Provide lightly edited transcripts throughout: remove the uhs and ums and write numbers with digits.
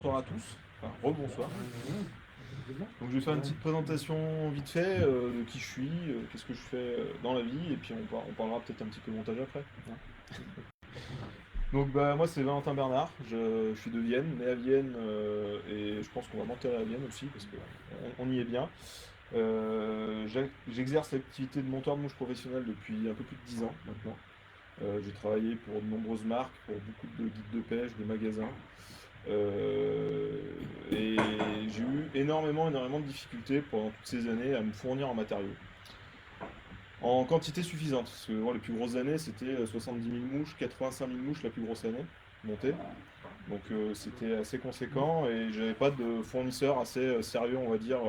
bonsoir à tous. Enfin, rebonsoir. Donc je vais faire une petite présentation vite fait de qui je suis, qu'est-ce que je fais dans la vie, et puis on parlera peut-être un petit peu montage après, hein. Donc bah moi c'est Valentin Bernard, je suis de Vienne, né à Vienne, et je pense qu'on va m'enterrer à Vienne aussi, parce qu'on y est bien. J'exerce l'activité de monteur de mouche professionnel depuis un peu plus de 10 ans maintenant. J'ai travaillé pour de nombreuses marques, pour beaucoup de guides de pêche, de magasins. Euh, et j'ai eu énormément de difficultés pendant toutes ces années à me fournir en matériaux. En quantité suffisante, parce que bon, les plus grosses années c'était 70 000 mouches, 85 000 mouches la plus grosse année montée. Donc c'était assez conséquent et j'avais pas de fournisseur assez sérieux, on va dire,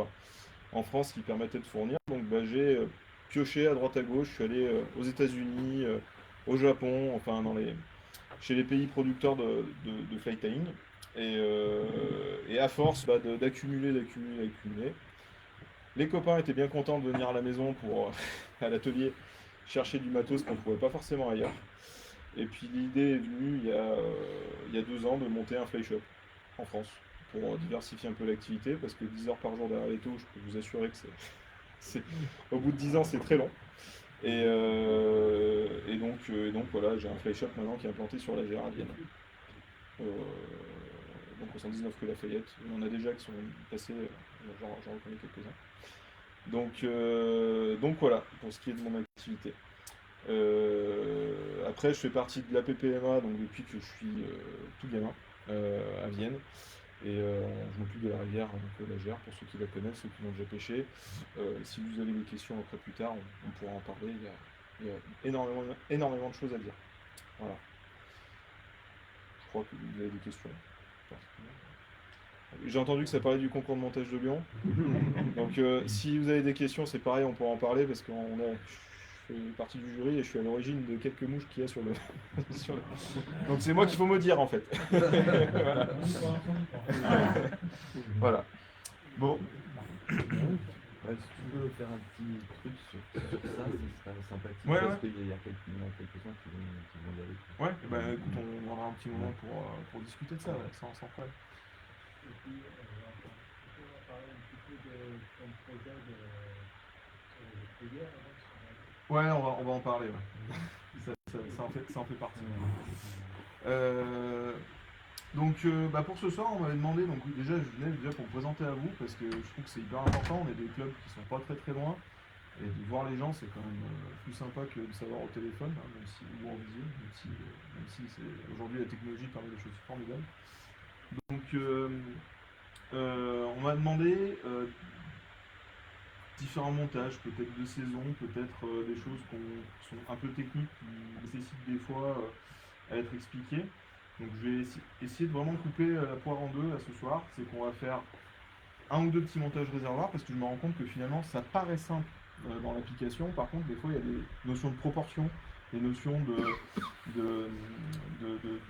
en France qui permettait de fournir. Donc bah, j'ai pioché à droite à gauche, je suis allé aux États-Unis, au Japon, enfin chez les pays producteurs de fly tying. Et à force bah, d'accumuler, les copains étaient bien contents de venir à la maison pour à l'atelier chercher du matos qu'on ne trouvait pas forcément ailleurs. Et puis l'idée est venue il y a 2 ans de monter un fly shop en France pour diversifier un peu l'activité parce que 10 heures par jour derrière les taux, je peux vous assurer que au bout de 10 ans c'est très long. Et donc voilà, j'ai un fly shop maintenant qui est implanté sur la GR à Vienne. Euh, donc au 119 rue Lafayette. Il y en a déjà qui sont passés, j'en reconnais quelques-uns. Donc voilà, pour ce qui est de mon activité. Après, je fais partie de la PPMA donc depuis que je suis tout gamin à Vienne. Et je m'occupe de la rivière, donc la Gère, pour ceux qui la connaissent, ceux qui l'ont déjà pêché. Si vous avez des questions après plus tard, on pourra en parler. Il y a énormément de choses à dire. Voilà. Je crois que vous avez des questions. J'ai entendu que ça parlait du concours de montage de Lyon. Donc si vous avez des questions, c'est pareil, on pourra en parler parce que je fais partie du jury et je suis à l'origine de quelques mouches qu'il y a sur le, sur le- Donc c'est moi qu'il faut me dire en fait. Voilà. Voilà. Bon. Ouais, si tu veux faire un petit truc sur ça, ce serait sympathique Ouais, parce ouais. qu'il y a quelques-uns qui vont y aller. Ouais, bah écoute, on aura un petit moment pour discuter de ça, ouais, sans problème. Et puis, on va parler un petit peu de ton projet sur les filières. Ouais, on va en parler. Ouais. Ça en fait partie. Donc pour ce soir, on m'avait demandé, donc déjà je venais déjà pour me présenter à vous parce que je trouve que c'est hyper important. On est des clubs qui sont pas très loin et de voir les gens c'est quand même plus sympa que de savoir au téléphone, hein, même si ou en visio, même si aujourd'hui la technologie permet des choses formidables. Donc on m'a demandé différents montages, peut-être de saison, peut-être des choses qui sont un peu techniques, qui nécessitent des fois à être expliquées. Donc je vais essayer de vraiment couper la poire en deux là ce soir. C'est qu'on va faire un ou deux petits montages réservoirs parce que je me rends compte que finalement ça paraît simple dans l'application. Par contre, des fois il y a des notions de proportion, des notions de, de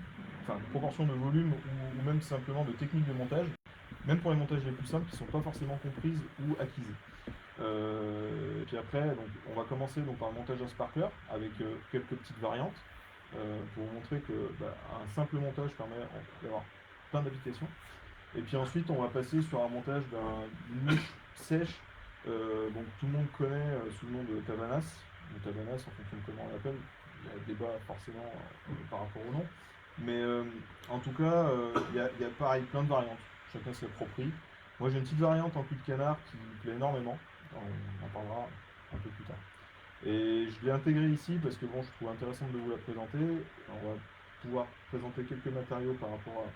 proportion de volume ou même simplement de technique de montage, même pour les montages les plus simples qui ne sont pas forcément comprises ou acquises. Et puis après, donc, on va commencer donc, par le montage d'un sparkler avec quelques petites variantes pour vous montrer que un simple montage permet d'avoir plein d'applications. Et puis ensuite, on va passer sur un montage d'une mouche sèche. Donc tout le monde connaît sous le nom de Tavanas. Ou Tavanas, en fonction de comment on l'appelle. Il y a débat forcément par rapport au nom. Mais en tout cas, il y a pareil plein de variantes. Chacun s'y approprie. Moi, j'ai une petite variante en cul de canard qui me plaît énormément. On en parlera un peu plus tard. Et je l'ai intégré ici parce que bon, je trouve intéressant de vous la présenter. On va pouvoir présenter quelques matériaux par rapport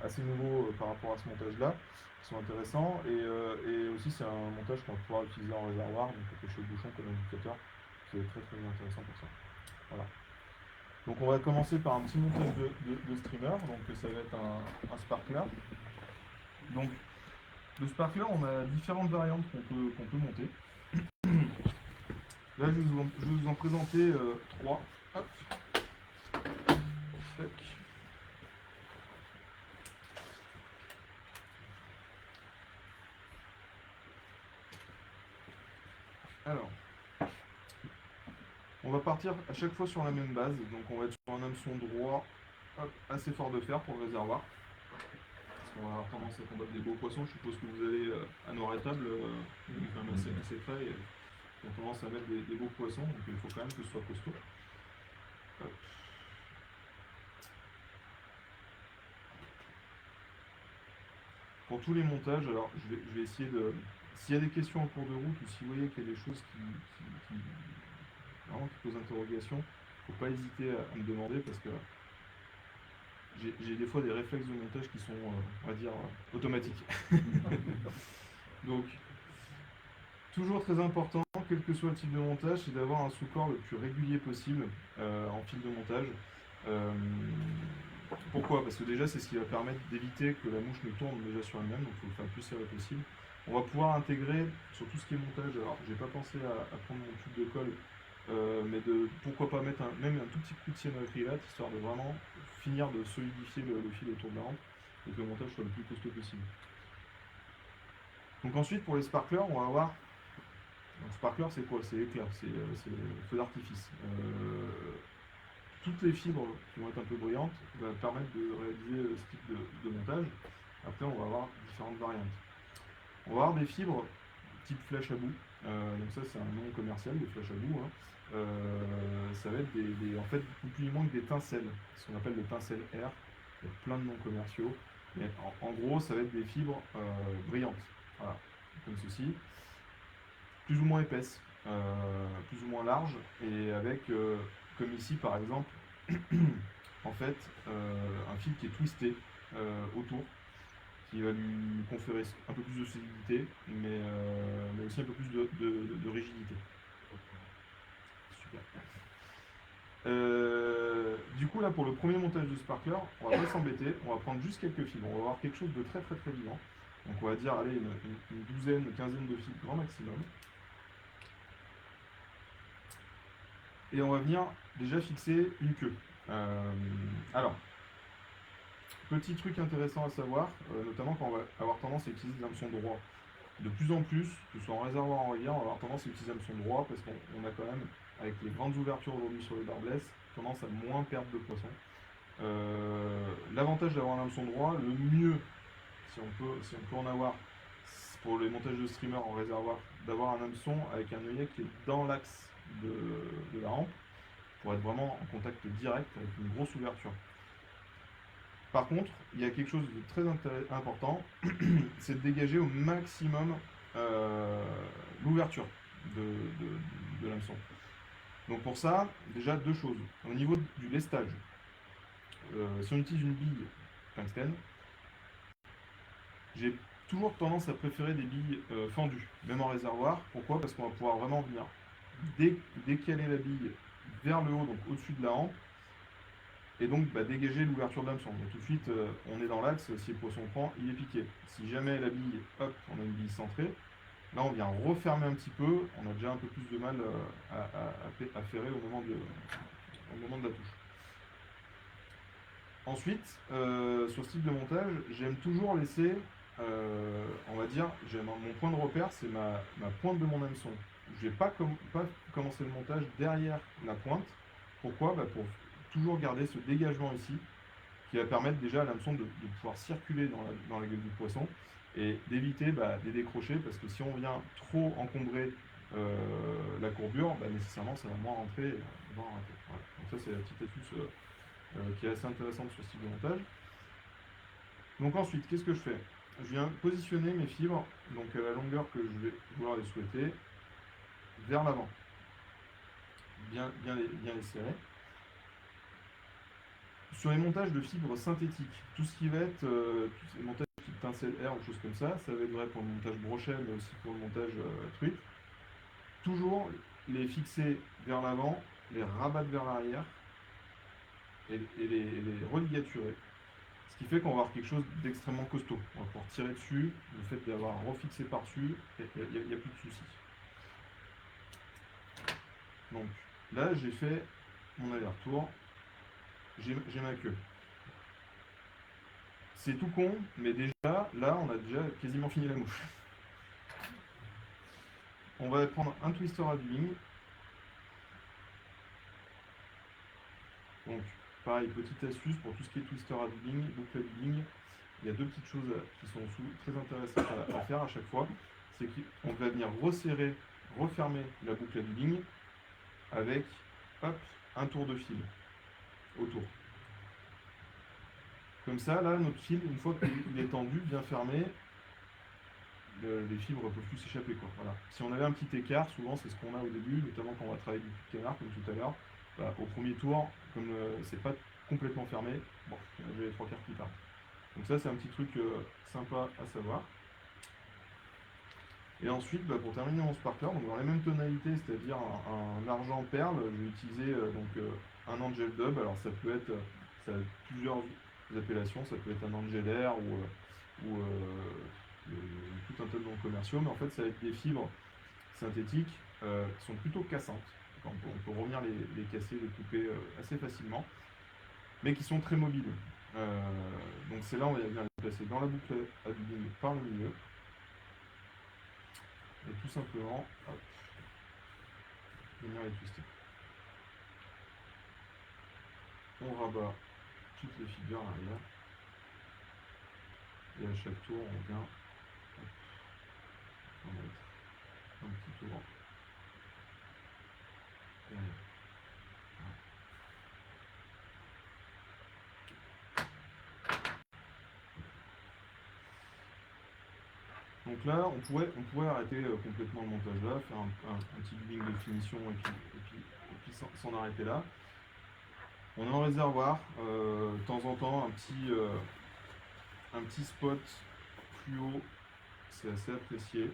assez nouveaux par rapport à ce montage-là, qui sont intéressants. Et aussi, c'est un montage qu'on va pouvoir utiliser en réservoir, donc pêcher au bouchon comme indicateur, qui est très intéressant pour ça. Voilà. Donc on va commencer par un petit montage de streamer, donc ça va être un sparkler. Donc le sparkler, on a différentes variantes qu'on peut monter. Là, je vais vous en présenter 3. Hop. Tac. Alors, on va partir à chaque fois sur la même base, donc on va être sur un hameçon droit assez fort de fer pour le réservoir. qu'on va avoir tendance à combattre des beaux poissons. Je suppose que vous allez à nos tables, il est quand même assez frais, et on a tendance à mettre des beaux poissons, donc il faut quand même que ce soit costaud. Hop. Pour tous les montages, alors je vais essayer de... S'il y a des questions en cours de route, ou si vous voyez qu'il y a des choses vraiment qui posent interrogation, il ne faut pas hésiter à me demander, parce que j'ai des fois des réflexes de montage qui sont, on va dire, automatiques. Donc, toujours très important, quel que soit le type de montage, c'est d'avoir un sous-corps le plus régulier possible en fil de montage. Pourquoi? Parce que déjà, c'est ce qui va permettre d'éviter que la mouche ne tourne déjà sur elle-même, donc il faut le faire le plus serré possible. On va pouvoir intégrer sur tout ce qui est montage, alors j'ai pas pensé à prendre mon tube de colle, mais pourquoi pas mettre même un tout petit coup de cyanoacrylate, histoire de vraiment finir de solidifier le fil autour de la rampe, et que le montage soit le plus costaud possible. Donc ensuite, pour les sparklers, on va avoir... Donc sparkler, c'est quoi? C'est éclair, c'est le feu d'artifice. Toutes les fibres qui vont être un peu brillantes vont permettre de réaliser ce type de montage. Après, on va avoir différentes variantes. On va avoir des fibres type flèche à bout. Donc ça, c'est un nom commercial, des flèches à bout. Hein. Ça va être en fait, ni plus ni moins que des tincelles, ce qu'on appelle le tincelle air. Il y a plein de noms commerciaux. Mais en gros, ça va être des fibres brillantes. Voilà, comme ceci. Plus ou moins épaisses, plus ou moins larges, et avec, comme ici par exemple, en fait, un fil qui est twisté autour, qui va lui conférer un peu plus de solidité, mais aussi un peu plus de rigidité. Super. Du coup là, pour le premier montage de sparkler, on va pas s'embêter, on va prendre juste quelques fibres, on va avoir quelque chose de très très très vivant. Donc on va dire, allez, une douzaine, une quinzaine de fibres grand maximum. Et on va venir déjà fixer une queue. Alors, petit truc intéressant à savoir, notamment quand on va avoir tendance à utiliser des hameçons droits. De plus en plus, que ce soit en réservoir ou en rivière, on va avoir tendance à utiliser hameçon droit parce qu'on a quand même, avec les grandes ouvertures aujourd'hui sur les barbless, tendance à moins perdre de poissons. L'avantage d'avoir un hameçon droit, le mieux, si on peut en avoir, pour les montages de streamer en réservoir, d'avoir un hameçon avec un œillet qui est dans l'axe de la rampe, pour être vraiment en contact direct avec une grosse ouverture. Par contre, il y a quelque chose de très important, c'est de dégager au maximum l'ouverture de l'hameçon. Donc pour ça, déjà deux choses. Au niveau du lestage, si on utilise une bille tungstène, j'ai toujours tendance à préférer des billes fendues, même en réservoir. Pourquoi? Parce qu'on va pouvoir vraiment venir décaler la bille vers le haut, donc au-dessus de la hampe, et donc dégager l'ouverture de l'hameçon. Donc tout de suite, on est dans l'axe, si le poisson prend, il est piqué. Si jamais la bille, hop, on a une bille centrée, là on vient refermer un petit peu, on a déjà un peu plus de mal à ferrer au moment de la touche. Ensuite, sur ce type de montage, j'aime toujours laisser, on va dire, mon point de repère, c'est ma pointe de mon hameçon. Je ne vais pas commencer le montage derrière la pointe. Pourquoi? Pour toujours garder ce dégagement ici, qui va permettre déjà à l'hameçon de pouvoir circuler dans la gueule du poisson et d'éviter des décrochés, parce que si on vient trop encombrer la courbure, nécessairement ça va moins rentrer. Voilà. Donc ça c'est la petite astuce qui est assez intéressante sur ce type de montage. Donc ensuite, qu'est-ce que je fais? Je viens positionner mes fibres, donc à la longueur que je vais vouloir les souhaiter, vers l'avant. Bien les serrer. Sur les montages de fibres synthétiques, tout ce qui va être tous les montages type tincelle air ou choses comme ça va être vrai pour le montage brochet, mais aussi pour le montage truite. Toujours les fixer vers l'avant, les rabattre vers l'arrière et les religaturer. Ce qui fait qu'on va avoir quelque chose d'extrêmement costaud. On va pouvoir tirer dessus, le fait d'avoir refixé par-dessus, il n'y a plus de soucis. Donc là, j'ai fait mon aller-retour, j'ai ma queue. C'est tout con, mais déjà, là, on a déjà quasiment fini la mouche. On va prendre un twister à dubbing. Donc, pareil, petite astuce pour tout ce qui est twister à dubbing, boucle à dubbing. il y a deux petites choses qui sont très intéressantes à faire à chaque fois. C'est qu'on va venir resserrer, refermer la boucle à dubbing avec hop, un tour de fil autour. Comme ça, là, notre fil, une fois qu'il est tendu, bien fermé, les fibres ne peuvent plus s'échapper, quoi. Voilà. Si on avait un petit écart, souvent c'est ce qu'on a au début, notamment quand on va travailler du cul de canard, comme tout à l'heure, bah, au premier tour, comme c'est pas complètement fermé, bon, j'ai les trois quarts qui partent. Donc ça, c'est un petit truc sympa à savoir. Et ensuite, bah, pour terminer mon sparkler, donc dans les mêmes tonalités, c'est-à-dire un argent perle, je vais utiliser un Angel Dub. Alors ça peut être, ça a plusieurs appellations, ça peut être un Angel Air ou tout un tas de noms commerciaux, mais en fait, ça va être des fibres synthétiques qui sont plutôt cassantes. On peut revenir les casser, les couper assez facilement, mais qui sont très mobiles. Donc c'est là on va bien les placer dans la boucle à dubbing par le milieu. Et tout simplement, hop, venir les twister. On rabat toutes les figures à l'arrière. Et à chaque tour, on vient en mettre un petit tour derrière. Donc là, on pourrait arrêter complètement le montage là, faire un petit dubbing de finition et puis s'en arrêter là. On est en réservoir, de temps en temps, un petit spot fluo, c'est assez apprécié.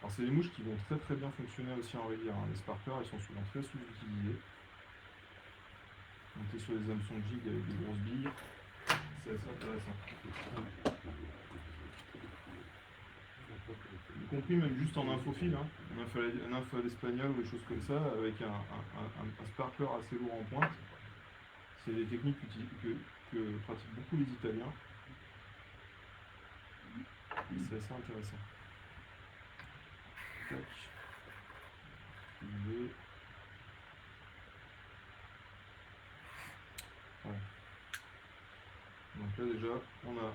Alors c'est des mouches qui vont très très bien fonctionner aussi en rivière, hein. Les sparklers, ils sont souvent très sous-utilisés. Monter sur les hameçons de jig avec des grosses billes, c'est assez intéressant. Y compris même juste en infophile, hein, un info d'espagnol ou des choses comme ça, avec un sparkler assez lourd en pointe. C'est des techniques que pratiquent beaucoup les Italiens. C'est assez intéressant. Tac. Voilà. Donc là déjà, on a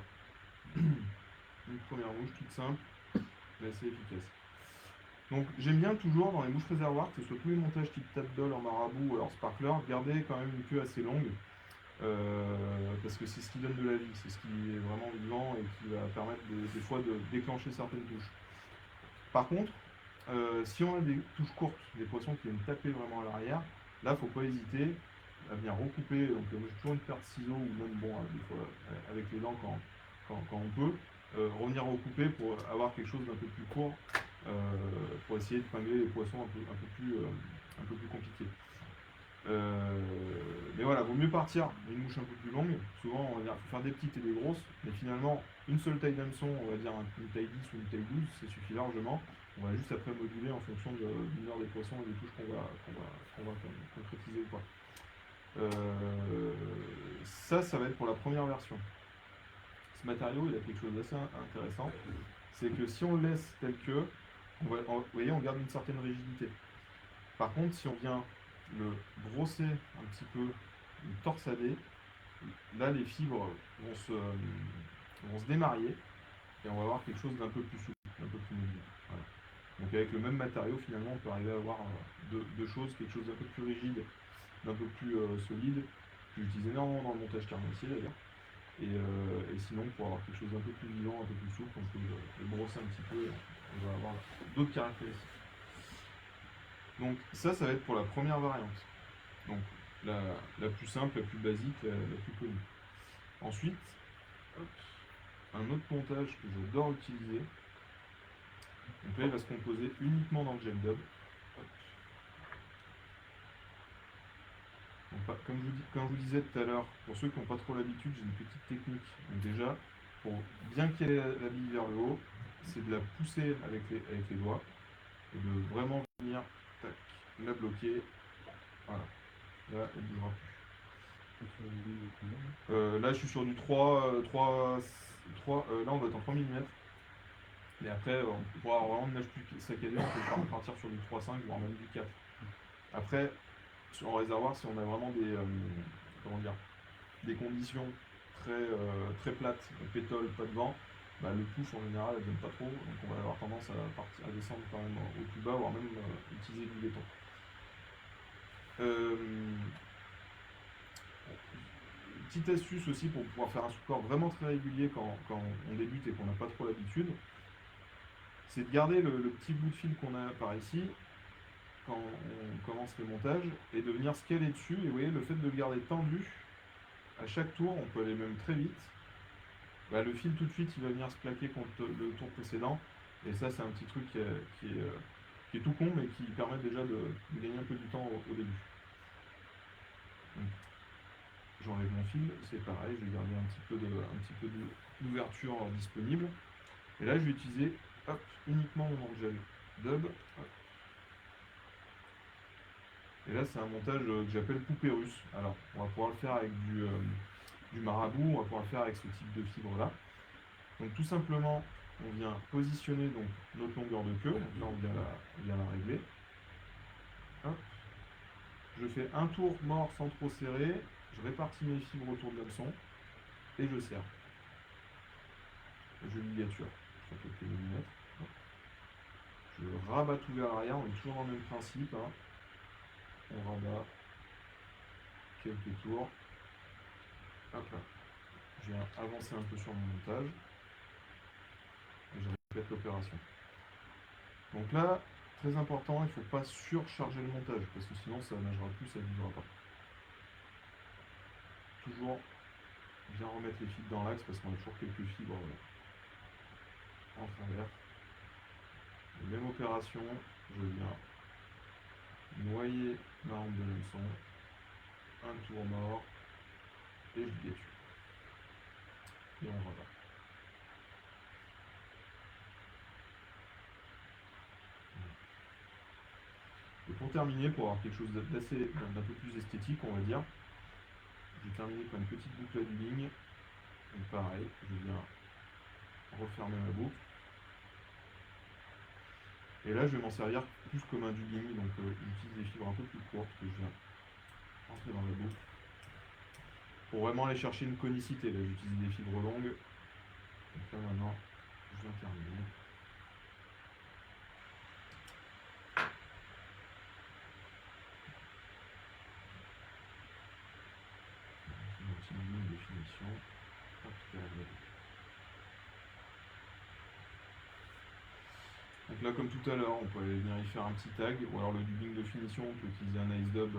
une première mouche toute simple, mais assez efficace. Donc j'aime bien toujours dans les mouches réservoirs, que ce soit tous les montages type tap doll en marabout ou alors sparkler, garder quand même une queue assez longue. Parce que c'est ce qui donne de la vie, c'est ce qui est vraiment vivant et qui va permettre des fois de déclencher certaines touches. Par contre, si on a des touches courtes, des poissons qui viennent taper vraiment à l'arrière, là il ne faut pas hésiter à venir recouper. Donc moi j'ai toujours une paire de ciseaux ou même des fois avec les dents quand on peut, revenir recouper pour avoir quelque chose d'un peu plus court, pour essayer de pingler les poissons un peu plus compliqués. Mais voilà, vaut mieux partir d'une mouche un peu plus longue. Souvent, on va faire des petites et des grosses, mais finalement, une seule taille d'hameçon, on va dire une taille 10 ou une taille 12, ça suffit largement. On va juste après moduler en fonction de l'humeur des poissons et des touches qu'on va concrétiser ou pas. Ça va être pour la première version. Ce matériau, il a quelque chose d'assez intéressant, c'est que si on le laisse tel que, vous voyez, on garde une certaine rigidité. Par contre, si on vient le brosser un petit peu, le torsader, là les fibres vont se démarier et on va avoir quelque chose d'un peu plus souple, d'un peu plus mobile. Voilà. Donc avec le même matériau, finalement, on peut arriver à avoir deux choses, quelque chose d'un peu plus rigide, d'un peu plus solide, que j'utilise énormément dans le montage carnassier d'ailleurs. Et sinon, pour avoir quelque chose d'un peu plus vivant, un peu plus souple, on peut le brosser un petit peu et on va avoir d'autres caractéristiques. Donc ça va être pour la première variante. Donc la plus simple, la plus basique, la plus connue. Ensuite, un autre montage que j'adore utiliser. Donc là, il va se composer uniquement dans le gel dub. Donc, comme je vous disais tout à l'heure, pour ceux qui n'ont pas trop l'habitude, j'ai une petite technique. Donc déjà, pour bien caler la bille vers le haut, c'est de la pousser avec les doigts et de vraiment venir la bloquer. Voilà. Là, elle ne bougera plus. Là, je suis sur du 3, là, on doit être en 3 mm. Et après, on pourra avoir vraiment une nage plus saccadée, on peut partir sur du 3,5, voire même du 4. Après, en réservoir, si on a vraiment des conditions très plate, pétole, pas de vent, bah, le pouce en général elle donne pas trop, donc on va avoir tendance à descendre quand même au plus bas, voire même utiliser du béton. Petite astuce aussi pour pouvoir faire un support vraiment très régulier quand on débute et qu'on n'a pas trop l'habitude, c'est de garder le petit bout de fil qu'on a par ici quand on commence les montages et de venir scaler dessus. Et vous voyez, le fait de le garder tendu, à chaque tour, on peut aller même très vite, bah, le fil tout de suite il va venir se plaquer contre le tour précédent. Et ça, c'est un petit truc qui est tout con, mais qui permet déjà de gagner un peu du temps au début. J'enlève mon fil, c'est pareil, je vais garder un petit peu d'ouverture disponible. Et là, je vais utiliser uniquement mon Angel Dub. Et là, c'est un montage que j'appelle poupée russe. Alors, on va pouvoir le faire avec du marabout, on va pouvoir le faire avec ce type de fibre là. Donc, tout simplement, on vient positionner donc, notre longueur de queue. Donc là, on vient la régler. Hop. Je fais un tour mort sans trop serrer. Je répartis mes fibres autour de l'hameçon et je serre. Je ligature sur quelques millimètres. Je rabat tout vers l'arrière, on est toujours dans le même principe. Hein. On rabat quelques tours. Hop là. Je viens avancer un peu sur mon montage. Et je répète l'opération. Donc là, très important, il ne faut pas surcharger le montage, parce que sinon ça nagera plus, ça ne vivra pas. Toujours bien remettre les fibres dans l'axe, parce qu'on a toujours quelques fibres en travers. Même opération, je viens noyer ma rampe de l'hameçon, un tour mort, et je ligature. Et on rabat. Et pour terminer, pour avoir quelque chose d'un peu plus esthétique, on va dire, je vais terminer par une petite boucle à ligne. Donc pareil, je viens refermer ma boucle. Et là, je vais m'en servir plus comme un dubbing, donc j'utilise des fibres un peu plus courtes que je viens rentrer dans la boucle. Pour vraiment aller chercher une conicité, là j'utilise des fibres longues. Donc là maintenant, je viens terminer. Une petite ligne de finition. Hop, donc là, comme tout à l'heure, on peut aller venir y faire un petit tag, ou alors le dubbing de finition, on peut utiliser un ice dub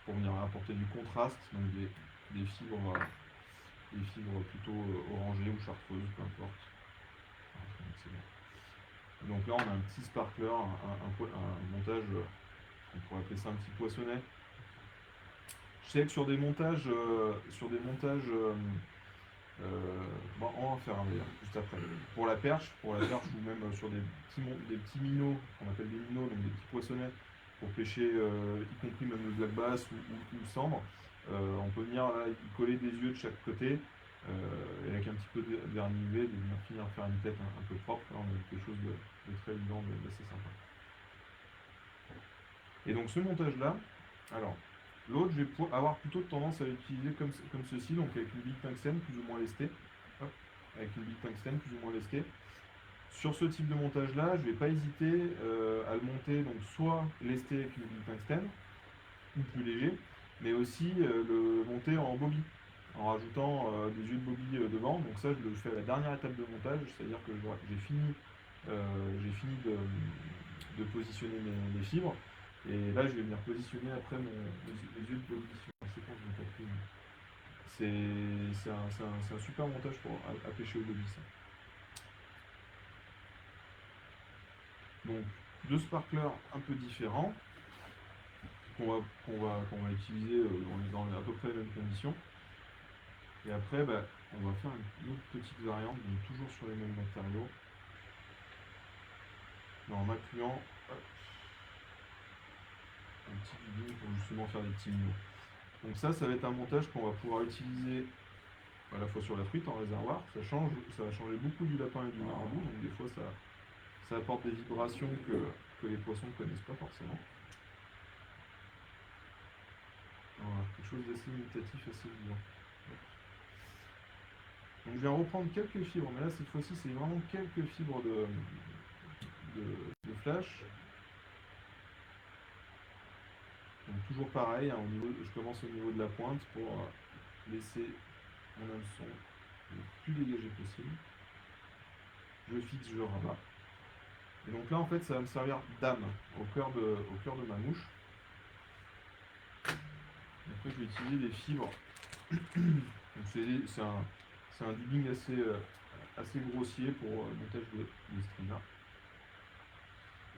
pour venir apporter du contraste, donc des fibres plutôt orangées ou chartreuses, peu importe. Donc là, on a un petit sparkler, un montage, on pourrait appeler ça un petit poissonnet. Je sais que sur des montages, bon, on va en faire un d'ailleurs, juste après. Pour la perche ou même sur des petits minots, qu'on appelle des minots, donc des petits poissonnets, pour pêcher, y compris même le black bass ou le sambre, on peut venir là, y coller des yeux de chaque côté, et avec un petit peu de vernis UV, de venir finir faire une tête un peu propre. Là, on a quelque chose de très évident, d'assez sympa. Et donc ce montage-là, alors, l'autre, je vais avoir plutôt tendance à l'utiliser comme ceci, donc avec une bille tungstène plus ou moins lestée. Hop, avec une bille tungstène plus ou moins lestée. Sur ce type de montage-là, je ne vais pas hésiter à le monter, donc soit lesté avec une bille tungstène, ou plus léger, mais aussi le monter en bobby, en rajoutant des yeux de bobby devant. Donc ça, je le fais à la dernière étape de montage, c'est-à-dire que j'ai fini de positionner mes fibres. Et là, je vais venir positionner après les yeux de bobby sur la séquence de capture. C'est un super montage à pêcher au bobby, ça. Donc, deux sparklers un peu différents qu'on va utiliser dans à peu près les mêmes conditions. Et après, on va faire une autre petite variante, donc toujours sur les mêmes matériaux. Mais en appuyant un petit dubbing pour justement faire des petits minots. Donc ça va être un montage qu'on va pouvoir utiliser à la fois sur la truite en réservoir. Ça va changer beaucoup du lapin et du marabout, donc des fois ça apporte des vibrations que les poissons ne connaissent pas forcément. Voilà, quelque chose d'assez imitatif, assez vivant. Donc je vais reprendre quelques fibres, mais là cette fois-ci c'est vraiment quelques fibres de flash. Donc toujours pareil, hein, je commence au niveau de la pointe pour laisser mon hameçon le plus dégagé possible. Je fixe, je rabats. Et donc là en fait ça va me servir d'âme au cœur de ma mouche. Et après je vais utiliser des fibres. Donc c'est un dubbing assez grossier pour le montage des streamers.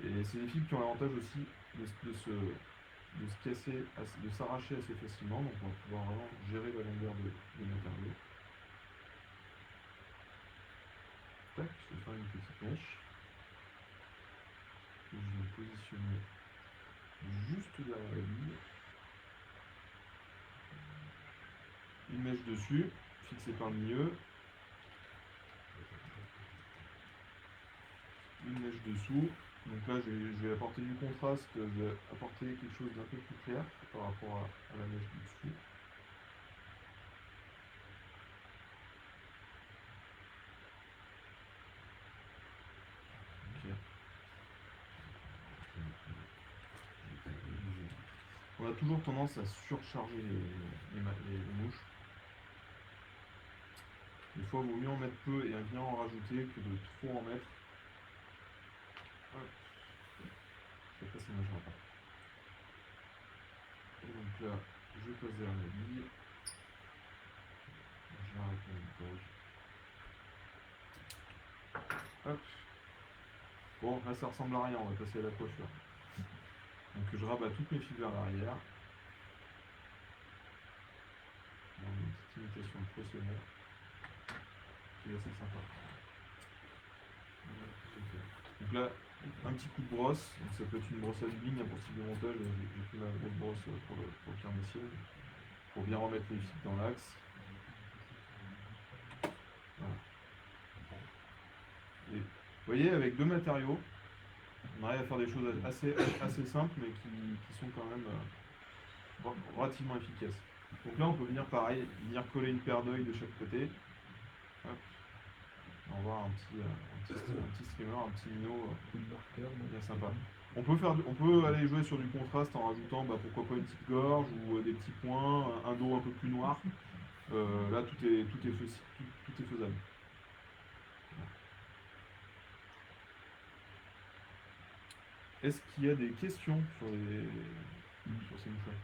Et c'est des fibres qui ont l'avantage aussi de se casser, de s'arracher assez facilement, donc on va pouvoir vraiment gérer la longueur des matériaux. Tac, je vais faire une petite mèche. Et je vais me positionner juste derrière la bille. Une mèche dessus, fixée par le milieu. Une mèche dessous. Donc là, je vais apporter du contraste, je vais apporter quelque chose d'un peu plus clair par rapport à la mèche du dessus. Ok. On a toujours tendance à surcharger les mouches. Des fois, il vaut mieux en mettre peu et bien en rajouter que de trop en mettre. Hop. Après, ça ne marchera pas. Et donc là, je passe derrière la bille. J'arrête le montage. Hop. Bon, là, ça ressemble à rien, on va passer à la coiffure. Donc je rabats toutes mes fils vers l'arrière. Une petite imitation professionnelle qui est assez sympa. Donc là, un petit coup de brosse, donc ça peut être une brosse à dubbing, pour style de montage, j'ai pris ma grosse brosse pour le carnassier, pour bien remettre les fils dans l'axe. Voilà. Et vous voyez, avec deux matériaux, on arrive à faire des choses assez simples, mais qui sont quand même relativement efficaces. Donc là, on peut venir pareil, venir coller une paire d'œils de chaque côté. Hop. On va voir un petit streamer, un petit minot bien sympa. On peut aller jouer sur du contraste en rajoutant pourquoi pas une petite gorge ou des petits points, un dos un peu plus noir. Là, tout est faisable. Est-ce qu'il y a des questions sur ces mouchoirs?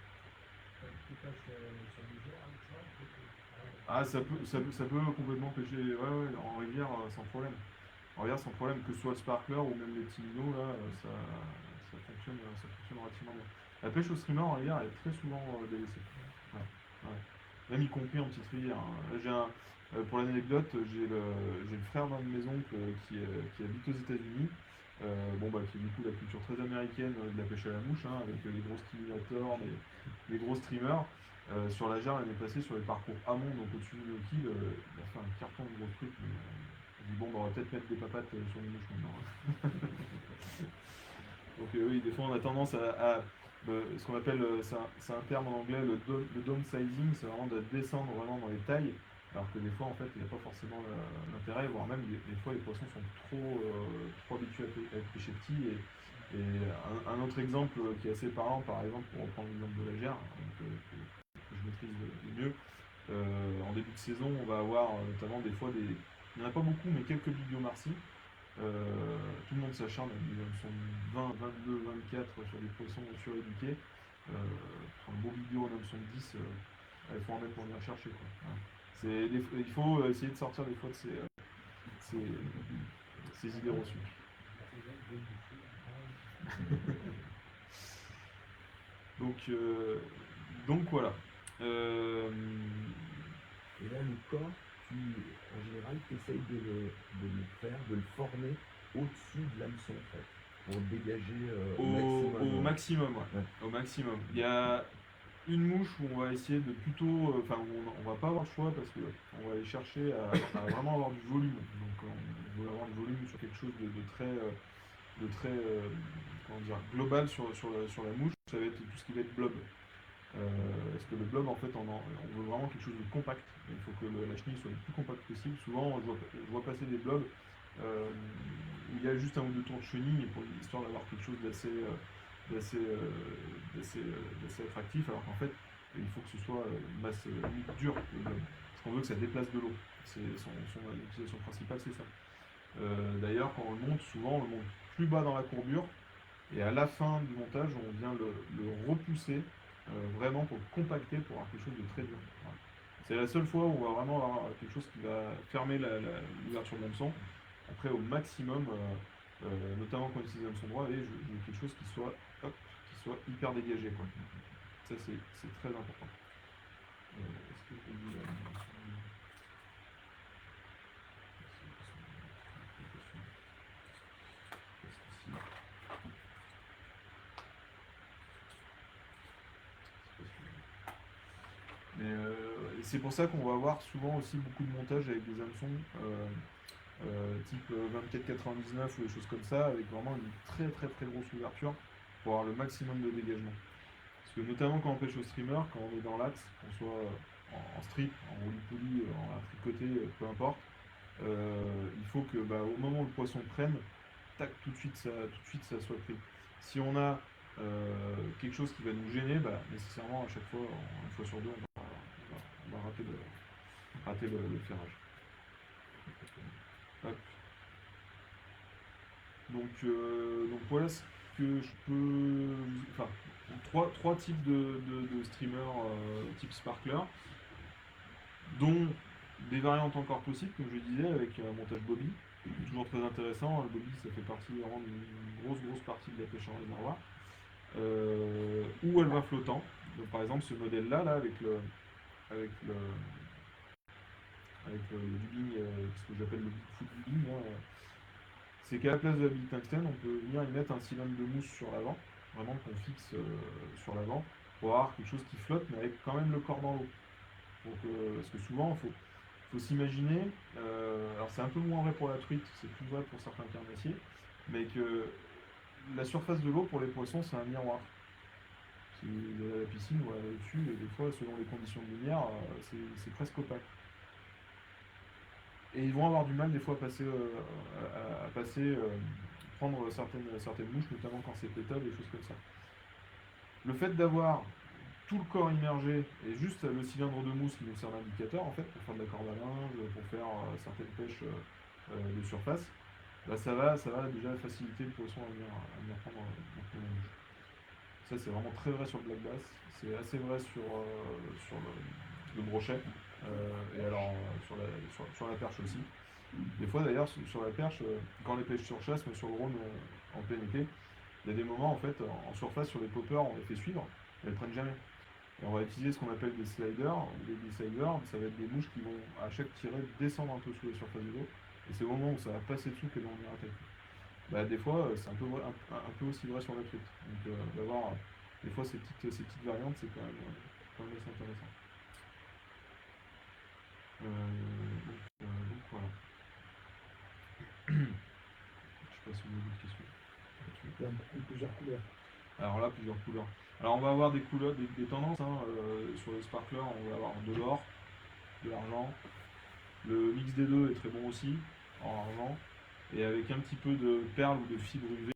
Ah, ça peut complètement pêcher en rivière sans problème. En rivière sans problème, que ce soit le sparkler ou même les petits minots, là, ça fonctionne relativement bien. La pêche au streamer en rivière est très souvent délaissée. Ouais. Même y compris en petite rivière. Hein. Pour l'anecdote, j'ai le frère d'un de mes oncles qui habite aux États-Unis. Qui est du coup la culture très américaine de la pêche à la mouche, hein, avec les gros stimulateurs, les gros streamers. Sur la jarre, elle est passée sur les parcours amont, donc au-dessus du kill, il a fait un carton de gros trucs. Je dis on va peut-être mettre des papates sur les mouches maintenant. Donc oui, des fois on a tendance à ce qu'on appelle, c'est un terme en anglais, le downsizing, c'est vraiment de descendre vraiment dans les tailles. Alors que des fois, en fait, il n'y a pas forcément l'intérêt, voire même des fois, les poissons sont trop habitués à être pêchés petits. Et un autre exemple qui est assez parlant, par exemple, pour reprendre l'exemple de la gère, que je maîtrise le mieux, en début de saison, on va avoir notamment des fois il n'y en a pas beaucoup, mais quelques bibiomarcies. Tout le monde s'acharne à des hameçons 20, 22, 24 sur des poissons suréduqués. Un beau bibio en hameçon de 10, il faut en mettre pour venir chercher. Quoi. Voilà. Il faut essayer de sortir des fois de ces idées reçues. donc voilà. Et là, le corps, en général, tu essayes de le former au-dessus de l'hameçon, en fait, pour dégager au maximum. Ouais. Au maximum. Il y a une mouche où on va essayer de plutôt, on va pas avoir le choix parce qu'on va aller chercher à vraiment avoir du volume. Donc on veut avoir du volume sur quelque chose de très global sur la mouche. Ça va être tout ce qui va être blob. Parce que le blob, en fait, on veut vraiment quelque chose de compact. Il faut que la chenille soit le plus compacte possible. Souvent, je vois passer des blobs où il y a juste un ou deux tours de chenille pour histoire d'avoir quelque chose d'assez attractif, alors qu'en fait, il faut que ce soit une masse dure, le blob. Parce qu'on veut que ça déplace de l'eau. Son utilisation principale, c'est ça. D'ailleurs, quand on le monte, souvent, on le monte plus bas dans la courbure. Et à la fin du montage, on vient le repousser vraiment pour le compacter, pour avoir quelque chose de très dur. Voilà. C'est la seule fois où on va vraiment avoir quelque chose qui va fermer l'ouverture de l'hameçon. Après, au maximum, notamment quand on utilise l'hameçon droit, et je veux quelque chose qui soit hyper dégagé, quoi. Ça, c'est très important. Est-ce que je peux dire Mais c'est pour ça qu'on va avoir souvent aussi beaucoup de montages avec des hameçons type 24-99 ou des choses comme ça, avec vraiment une très très très grosse ouverture pour avoir le maximum de dégagement. Parce que notamment quand on pêche au streamer, quand on est dans l'axe, qu'on soit en strip, en rouli-pouli, en tricoté, peu importe, il faut que au moment où le poisson prenne, tac, tout de suite ça soit pris. Si on a quelque chose qui va nous gêner, nécessairement à chaque fois, une fois sur deux, on va rater le ferrage. Hop. Donc voilà ce que je peux. Enfin, trois types de streamers type sparkler, dont des variantes encore possibles, comme je disais, avec un montage bobby, toujours très intéressant. Le bobby, ça fait partie vraiment d'une grosse partie de la pêche en réservoir. Ou elle va flottant. Donc, par exemple, ce modèle-là, avec le dubbing, ce que j'appelle le foot dubbing, c'est qu'à la place de la bille tungstène, on peut venir y mettre un cylindre de mousse sur l'avant, vraiment qu'on fixe sur l'avant, pour avoir quelque chose qui flotte, mais avec quand même le corps dans l'eau. Parce que souvent, il faut s'imaginer, alors c'est un peu moins vrai pour la truite, c'est plus vrai pour certains carnassiers, mais que la surface de l'eau pour les poissons, c'est un miroir. Si vous allez à la piscine ou au-dessus, et des fois, selon les conditions de lumière, c'est presque opaque. Et ils vont avoir du mal des fois à prendre certaines mouches, notamment quand c'est pétable, des choses comme ça. Le fait d'avoir tout le corps immergé et juste le cylindre de mousse qui nous sert d'indicateur, en fait, pour faire de la corde à linge, pour faire certaines pêches de surface, ça va déjà faciliter le poisson à venir prendre la mouche. Ça, c'est vraiment très vrai sur le black bass. C'est assez vrai sur le brochet. Et alors sur la perche aussi. Des fois d'ailleurs sur la perche, quand les pêches surchasse, mais sur le Rhône en plein été, il y a des moments en fait en surface sur les poppers, on les fait suivre, mais elles prennent jamais. Et on va utiliser ce qu'on appelle des sliders. Des sliders, ça va être des mouches qui vont à chaque tirée descendre un peu sous la surface de l'eau. Et c'est au moment où ça va passer dessous qu'elles vont venir attaquer. Des fois c'est un peu aussi vrai sur la truite. Donc d'avoir des fois ces petites variantes, c'est quand même assez intéressant. Donc voilà. Je sais pas si vous avez d'autres questions. Il y a plusieurs couleurs. Alors là, plusieurs couleurs. Alors on va avoir des couleurs, des tendances. Sur les sparklers, on va avoir de l'or, de l'argent. Le mix des deux est très bon aussi, en argent. Et avec un petit peu de perles ou de fibres UV,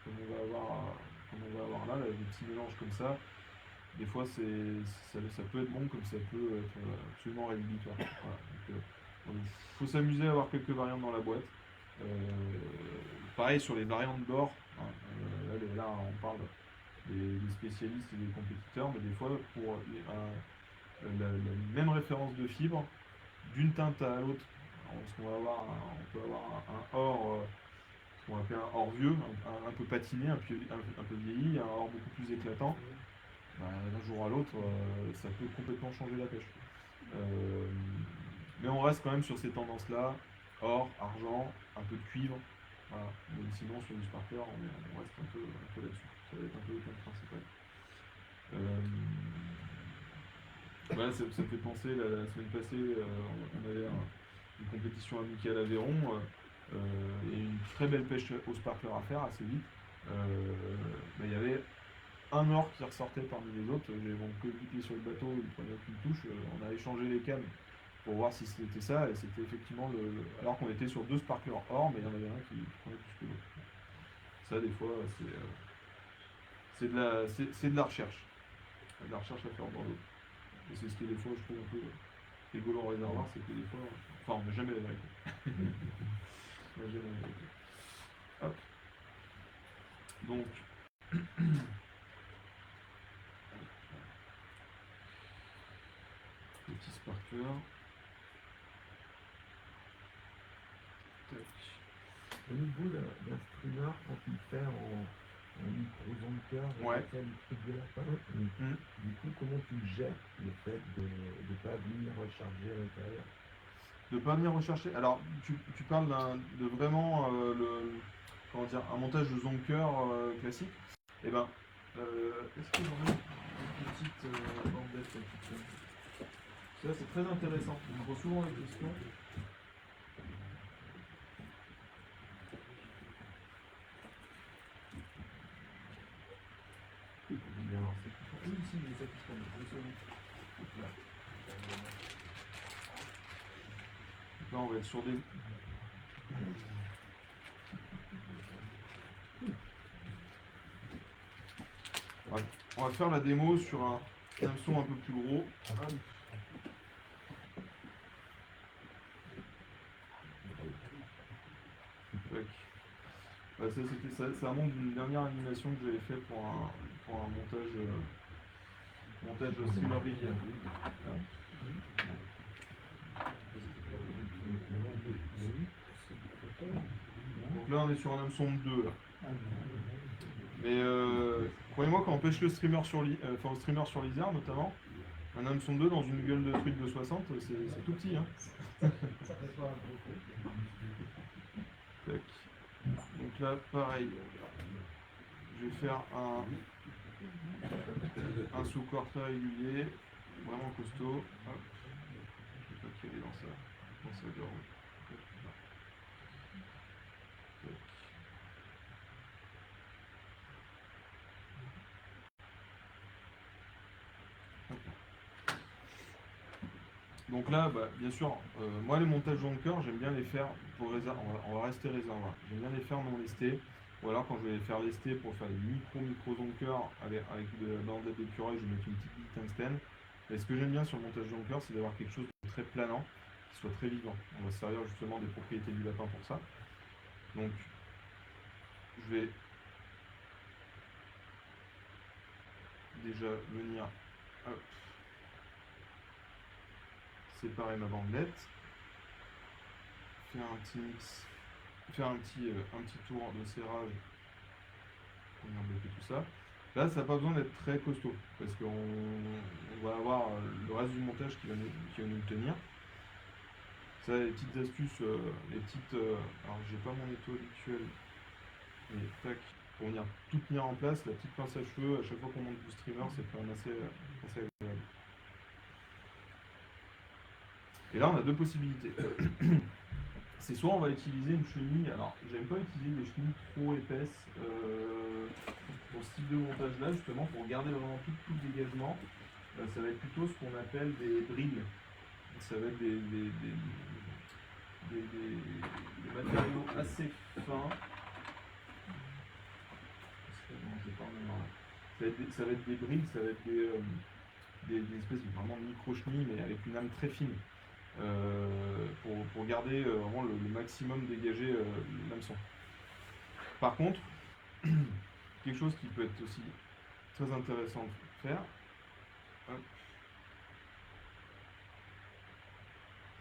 comme on va avoir là, des petits mélanges comme ça. Des fois, ça peut être bon, comme ça peut être absolument rédhibitoire. Voilà. Donc, il faut s'amuser à avoir quelques variantes dans la boîte. Pareil sur les variantes d'or. Là, on parle des spécialistes et des compétiteurs, mais des fois, pour la même référence de fibre, d'une teinte à l'autre, on peut avoir un or, ce qu'on appelle un or vieux, un peu patiné, un peu vieilli, un or beaucoup plus éclatant. D'un jour à l'autre, ça peut complètement changer la pêche. Mais on reste quand même sur ces tendances-là, or, argent, un peu de cuivre. Voilà. Mais sinon, sur du sparkler, on reste un peu là-dessus. Ça va être un peu le thème principal. Ça me fait penser, la semaine passée, on avait une compétition amicale à Véron, et une très belle pêche au sparkler à faire assez vite. Il y avait un or qui ressortait parmi les autres. J'ai mon coéquipier sur le bateau, il prenait aucune touche. On a échangé les cannes pour voir si c'était ça, et c'était effectivement alors qu'on était sur 2 sparklers or, mais il y en avait un qui prenait plus que l'autre. Ça, des fois, c'est de la recherche. De la recherche à faire dans l'eau. Et c'est ce qui, des fois, je trouve un peu rigolo en réservoir, c'est que des fois, enfin, on n'a jamais la vérité. On n'a jamais la vérité. Hop. Donc, petit sparkler. Tac. Au niveau d'un streamer, quand il fait en micro-zonker, Ouais. le truc de lapin, du coup, comment tu gères le fait de ne pas venir recharger à l'intérieur? De pas venir rechercher. Alors, tu parles de vraiment comment dire, un montage de zonker classique. Eh ben, est-ce que j'en ai une petite bandelette là, qui tient. Ça, c'est très intéressant. On me pose souvent la question. Bien lancé. Oui, ici, il y a ça qui se tombe. 2 secondes. Là. Là, on va être sur des. Ouais. On va faire la démo sur un hameçon un peu plus gros. Bah, ça montre d'une dernière animation que j'avais fait pour un montage streamer rivière. Donc là on est sur un hameçon de 2 là. Mais croyez-moi quand on pêche le streamer sur le streamer sur l'Isère notamment, un hameçon de 2 dans une gueule de truite de 60, c'est tout petit hein. Tac. Donc là pareil, je vais faire un sous-corps très régulier, vraiment costaud. Hop. Je sais pas qu'il est dans sa gorge. Donc là, bah, bien sûr, moi les montages zonker, j'aime bien les faire pour on va rester réservoir. J'aime bien les faire non lestés. Ou alors quand je vais les faire lester pour faire des micro zonker avec de la bandette d'écureuil, je vais mettre une petite bille tungstène. Et ce que j'aime bien sur le montage zonker, c'est d'avoir quelque chose de très planant, qui soit très vivant. On va se servir justement des propriétés du lapin pour ça. Donc je vais déjà venir hop, séparer ma bandelette, faire un petit mix, faire un petit tour de serrage pour embêter tout ça. Là, ça n'a pas besoin d'être très costaud parce qu'on va avoir le reste du montage qui va nous le tenir. Ça, les petites astuces, alors j'ai pas mon étau habituel, mais tac, pour venir tout tenir en place, la petite pince à cheveux, à chaque fois qu'on monte du streamer, c'est quand même assez agréable. Et là, on a 2 possibilités. C'est soit on va utiliser une chenille, alors j'aime pas utiliser des chenilles trop épaisses pour ce type de montage là, justement pour garder vraiment tout le dégagement. Ça va être plutôt ce qu'on appelle des drills. Ça va être des matériaux assez fins. Ça va être des drills, ça va être des espèces de vraiment micro-chenilles mais avec une lame très fine. Pour garder vraiment le maximum dégagé l'hameçon. Par contre, quelque chose qui peut être aussi très intéressant de faire,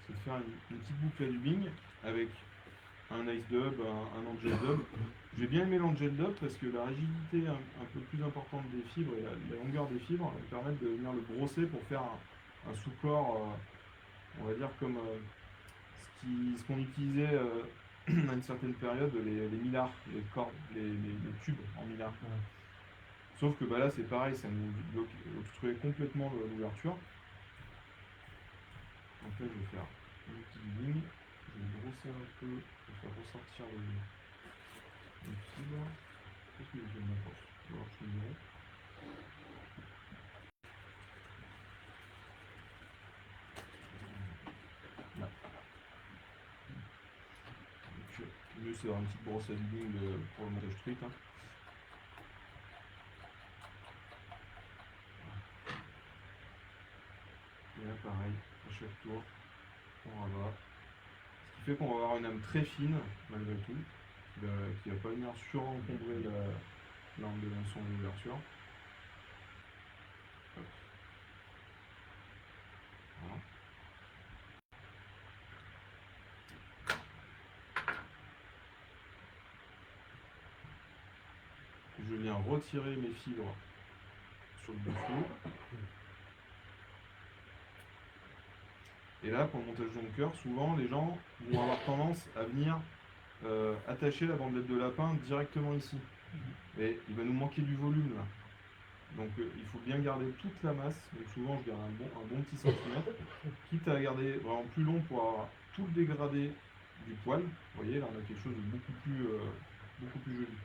c'est de faire une petite boucle à dubbing avec un ice dub, un angel dub. J'ai bien aimé l'angel dub parce que la rigidité un peu plus importante des fibres et la longueur des fibres permettent de venir le brosser pour faire un sous-corps, on va dire comme ce qu'on utilisait à une certaine période, les millars, les cordes, les tubes en millars. Ouais. Sauf que bah, là c'est pareil, ça nous obstruait complètement l'ouverture. Donc là je vais faire une petite ligne, je vais brosser un peu pour faire ressortir les fibres. Qu'est-ce que je vais m'approcher? Alors je vais Là. Donc, le mieux c'est d'avoir une petite brosse à vider pour le montage truc. Hein. Et là pareil, à chaque tour, on rabat. Ce qui fait qu'on va avoir une lame très fine, malgré tout, qui va pas venir surencombrer l'arme de l'hameçon de l'ouverture. Voilà. Je viens retirer mes fibres sur le dessous. Et là, pour le montage jonqueur, souvent les gens vont avoir tendance à venir attacher la bandelette de lapin directement ici. Et il va nous manquer du volume là. Donc il faut bien garder toute la masse. Donc souvent je garde un bon petit centimètre, quitte à garder vraiment plus long pour avoir tout le dégradé du poil. Vous voyez, là on a quelque chose de beaucoup plus joli.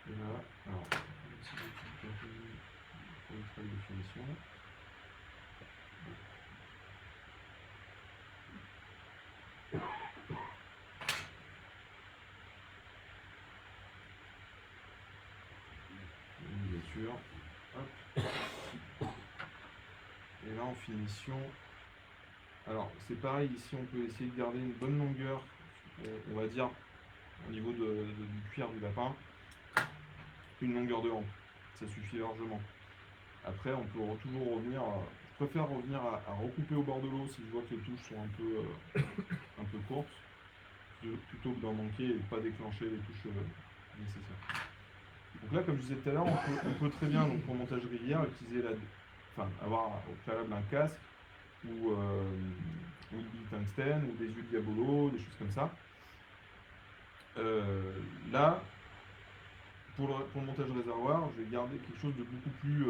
Et là, alors, si je pour le travail de finition. Hop. Et là en finition, alors c'est pareil, ici on peut essayer de garder une bonne longueur, on va dire au niveau du cuir du lapin, une longueur de hampe, ça suffit largement. Après on peut toujours revenir, je préfère revenir à recouper au bord de l'eau si je vois que les touches sont un peu courtes, plutôt que d'en manquer et de ne pas déclencher les touches nécessaires. Donc là, comme je disais tout à l'heure, on peut très bien, donc, pour montage rivière, utiliser avoir au préalable un casque ou une bille tungstène ou des yeux de diabolo, des choses comme ça. Là, pour le montage réservoir, je vais garder quelque chose de beaucoup plus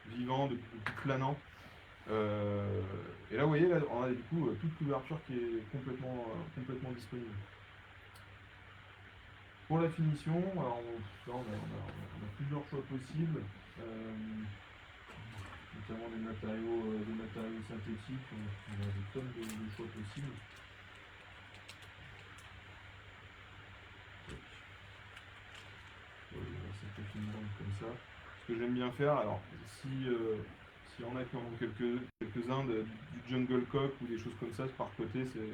vivant, de beaucoup plus planant. Et là, vous voyez, là, on a du coup toute l'ouverture qui est complètement disponible. Pour la finition, alors là, on a plusieurs choix possibles, notamment des matériaux synthétiques, on a des tonnes de choix possibles. Ça fait une bande comme ça. Ce que j'aime bien faire, alors si on a qui en ont quelques-uns du jungle cock ou des choses comme ça par côté, c'est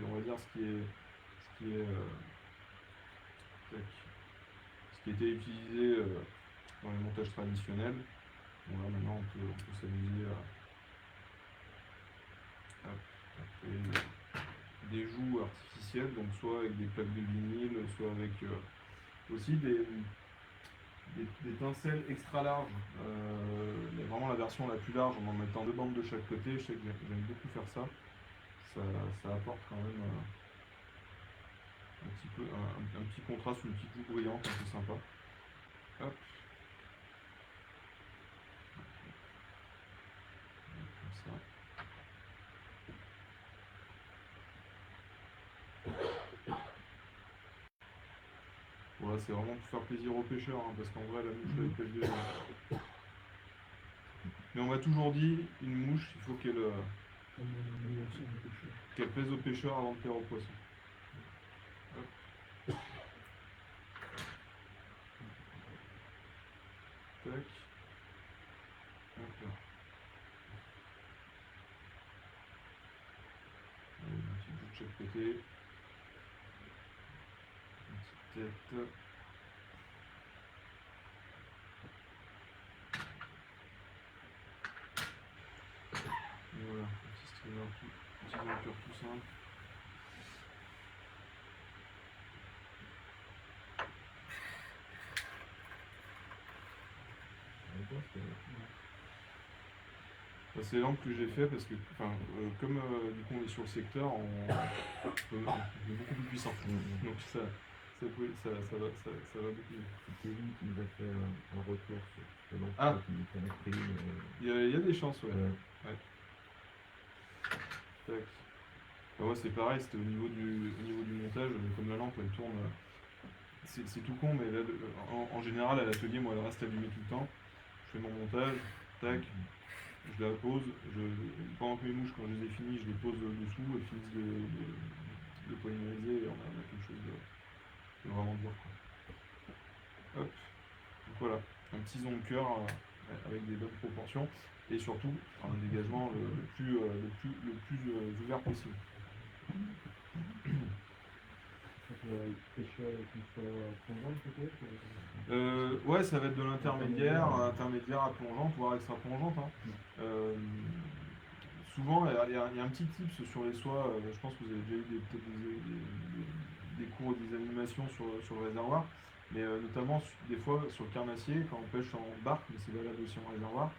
on va dire ce qui était utilisé dans les montages traditionnels. Bon là maintenant on peut s'amuser à créer des joues artificielles, donc soit avec des plaques de vinyle, soit avec aussi des pincelles extra larges. Vraiment la version la plus large en mettant 2 bandes de chaque côté. Je sais que j'aime beaucoup faire ça. Ça apporte quand même un petit contraste, une petite joue brillante, un peu sympa. Hop. Comme ça. Voilà, c'est vraiment pour faire plaisir aux pêcheurs, hein, parce qu'en vrai la mouche elle pêche déjà. Mais on m'a toujours dit, une mouche, il faut qu'elle plaise aux pêcheurs avant de plaire aux poissons. Hop. Tac. Hop là. Allez, un petit bout de chaque côté. Une petite tête. Et voilà, un petit streamer tout simple. C'est l'angle que j'ai fait parce que, comme du coup on est sur le secteur, on est beaucoup plus puissant. Donc ça va beaucoup mieux. C'est Kevin qui nous a fait un retour sur l'angle Ah. qui a pris. Il y a des chances, ouais. Ouais. Tac. Ouais, c'est pareil, c'était au niveau du montage, comme la lampe elle tourne, c'est tout con, mais là, en général à l'atelier, moi elle reste allumée tout le temps. Je fais mon montage, tac, je la pose, pendant que mes mouches, quand je les ai finies, je les pose dessous, elles finissent de polymériser et on a quelque chose de vraiment dur, quoi. Hop, donc voilà, un petit zone de cœur avec des bonnes proportions et surtout un dégagement le plus ouvert possible. Pêche qu'il soit plongeante peut-être Ouais, ça va être de l'intermédiaire, intermédiaire à plongeante, voire extra plongeante, hein. Souvent, il y a un petit tips sur les soies. Je pense que vous avez déjà eu peut-être des cours ou des animations sur le réservoir, mais notamment des fois sur le carnassier, quand on pêche en barque, mais c'est valable aussi en réservoir,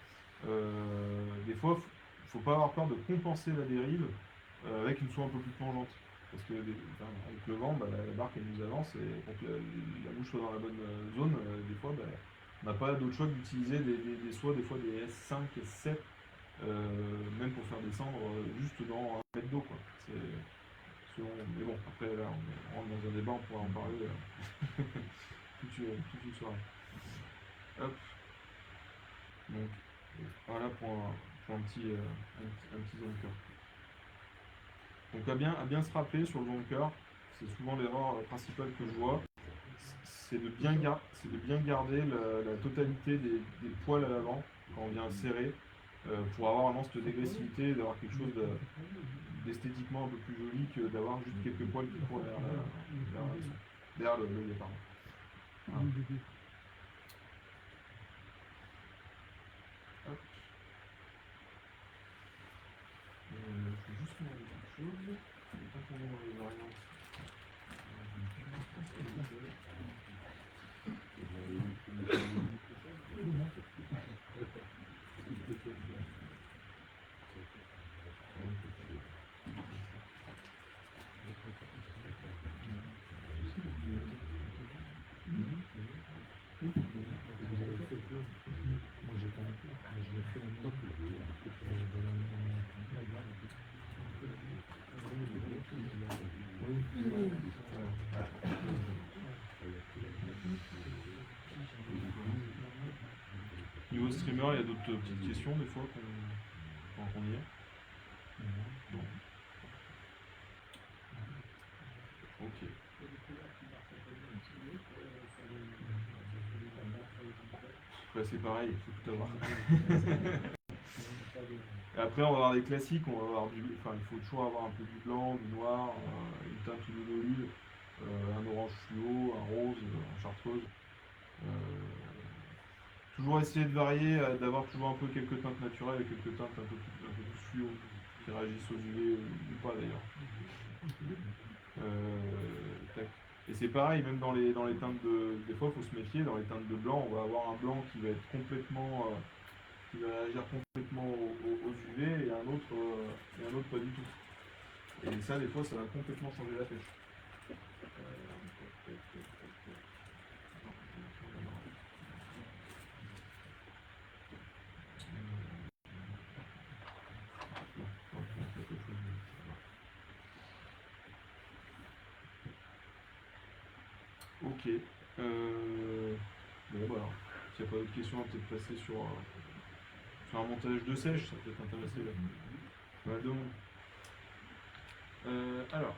des fois, il ne faut pas avoir peur de compenser la dérive avec une soie un peu plus plongeante. Parce que avec le vent, la barque elle nous avance et pour que la mouche soit dans la bonne zone, des fois on n'a pas d'autre choix que d'utiliser des soies, des fois des S5, S7, même pour faire descendre juste dans 1 mètre d'eau, quoi. Mais bon, après là on rentre dans un débat, on pourra en parler toute une soirée. Hop. Donc voilà pour un petit zone cœur. Donc à bien se rappeler sur le zone cœur, c'est souvent l'erreur principale que je vois, c'est de bien garder la totalité des poils à l'avant quand on vient serrer, pour avoir vraiment cette dégressivité, d'avoir quelque chose d'esthétiquement un peu plus joli que d'avoir juste quelques poils qui courent derrière le l'œil, pardon. Voilà. Hop. Je vais juste faire quelque chose. Je vais pas tomber dans les variantes. Niveau streamer, il y a d'autres petites questions des fois qu'on y est. Non. Ok. Ouais, c'est pareil, il faut tout avoir. Et après, on va avoir des classiques, on va avoir il faut toujours avoir un peu du blanc, du noir, une teinte ou d'une olive, un orange fluo, un rose, en chartreuse. Toujours essayer de varier, d'avoir toujours un peu quelques teintes naturelles et quelques teintes un peu plus fluo, qui réagissent aux UV ou pas d'ailleurs. Tac. Et c'est pareil, même dans les teintes des fois, il faut se méfier, dans les teintes de blanc, on va avoir un blanc qui va être complètement, qui va réagir complètement aux UV et un autre pas du tout. Et ça, des fois, ça va complètement changer la pêche. Ok. Bon, voilà. S'il n'y a pas d'autres questions, on va peut-être passer sur un montage de sèche, ça peut être intéressé là. Mal de monde. Alors.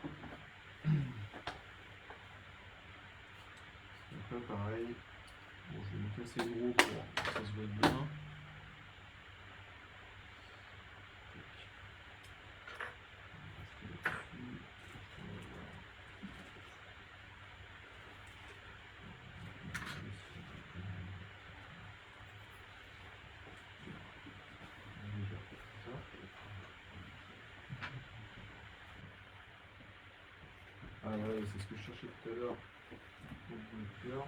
Donc là, pareil. Bon, je vais me casser le gros pour que ça se voit bien. Ah ouais, c'est ce que je cherchais tout à l'heure. Donc, le cœur.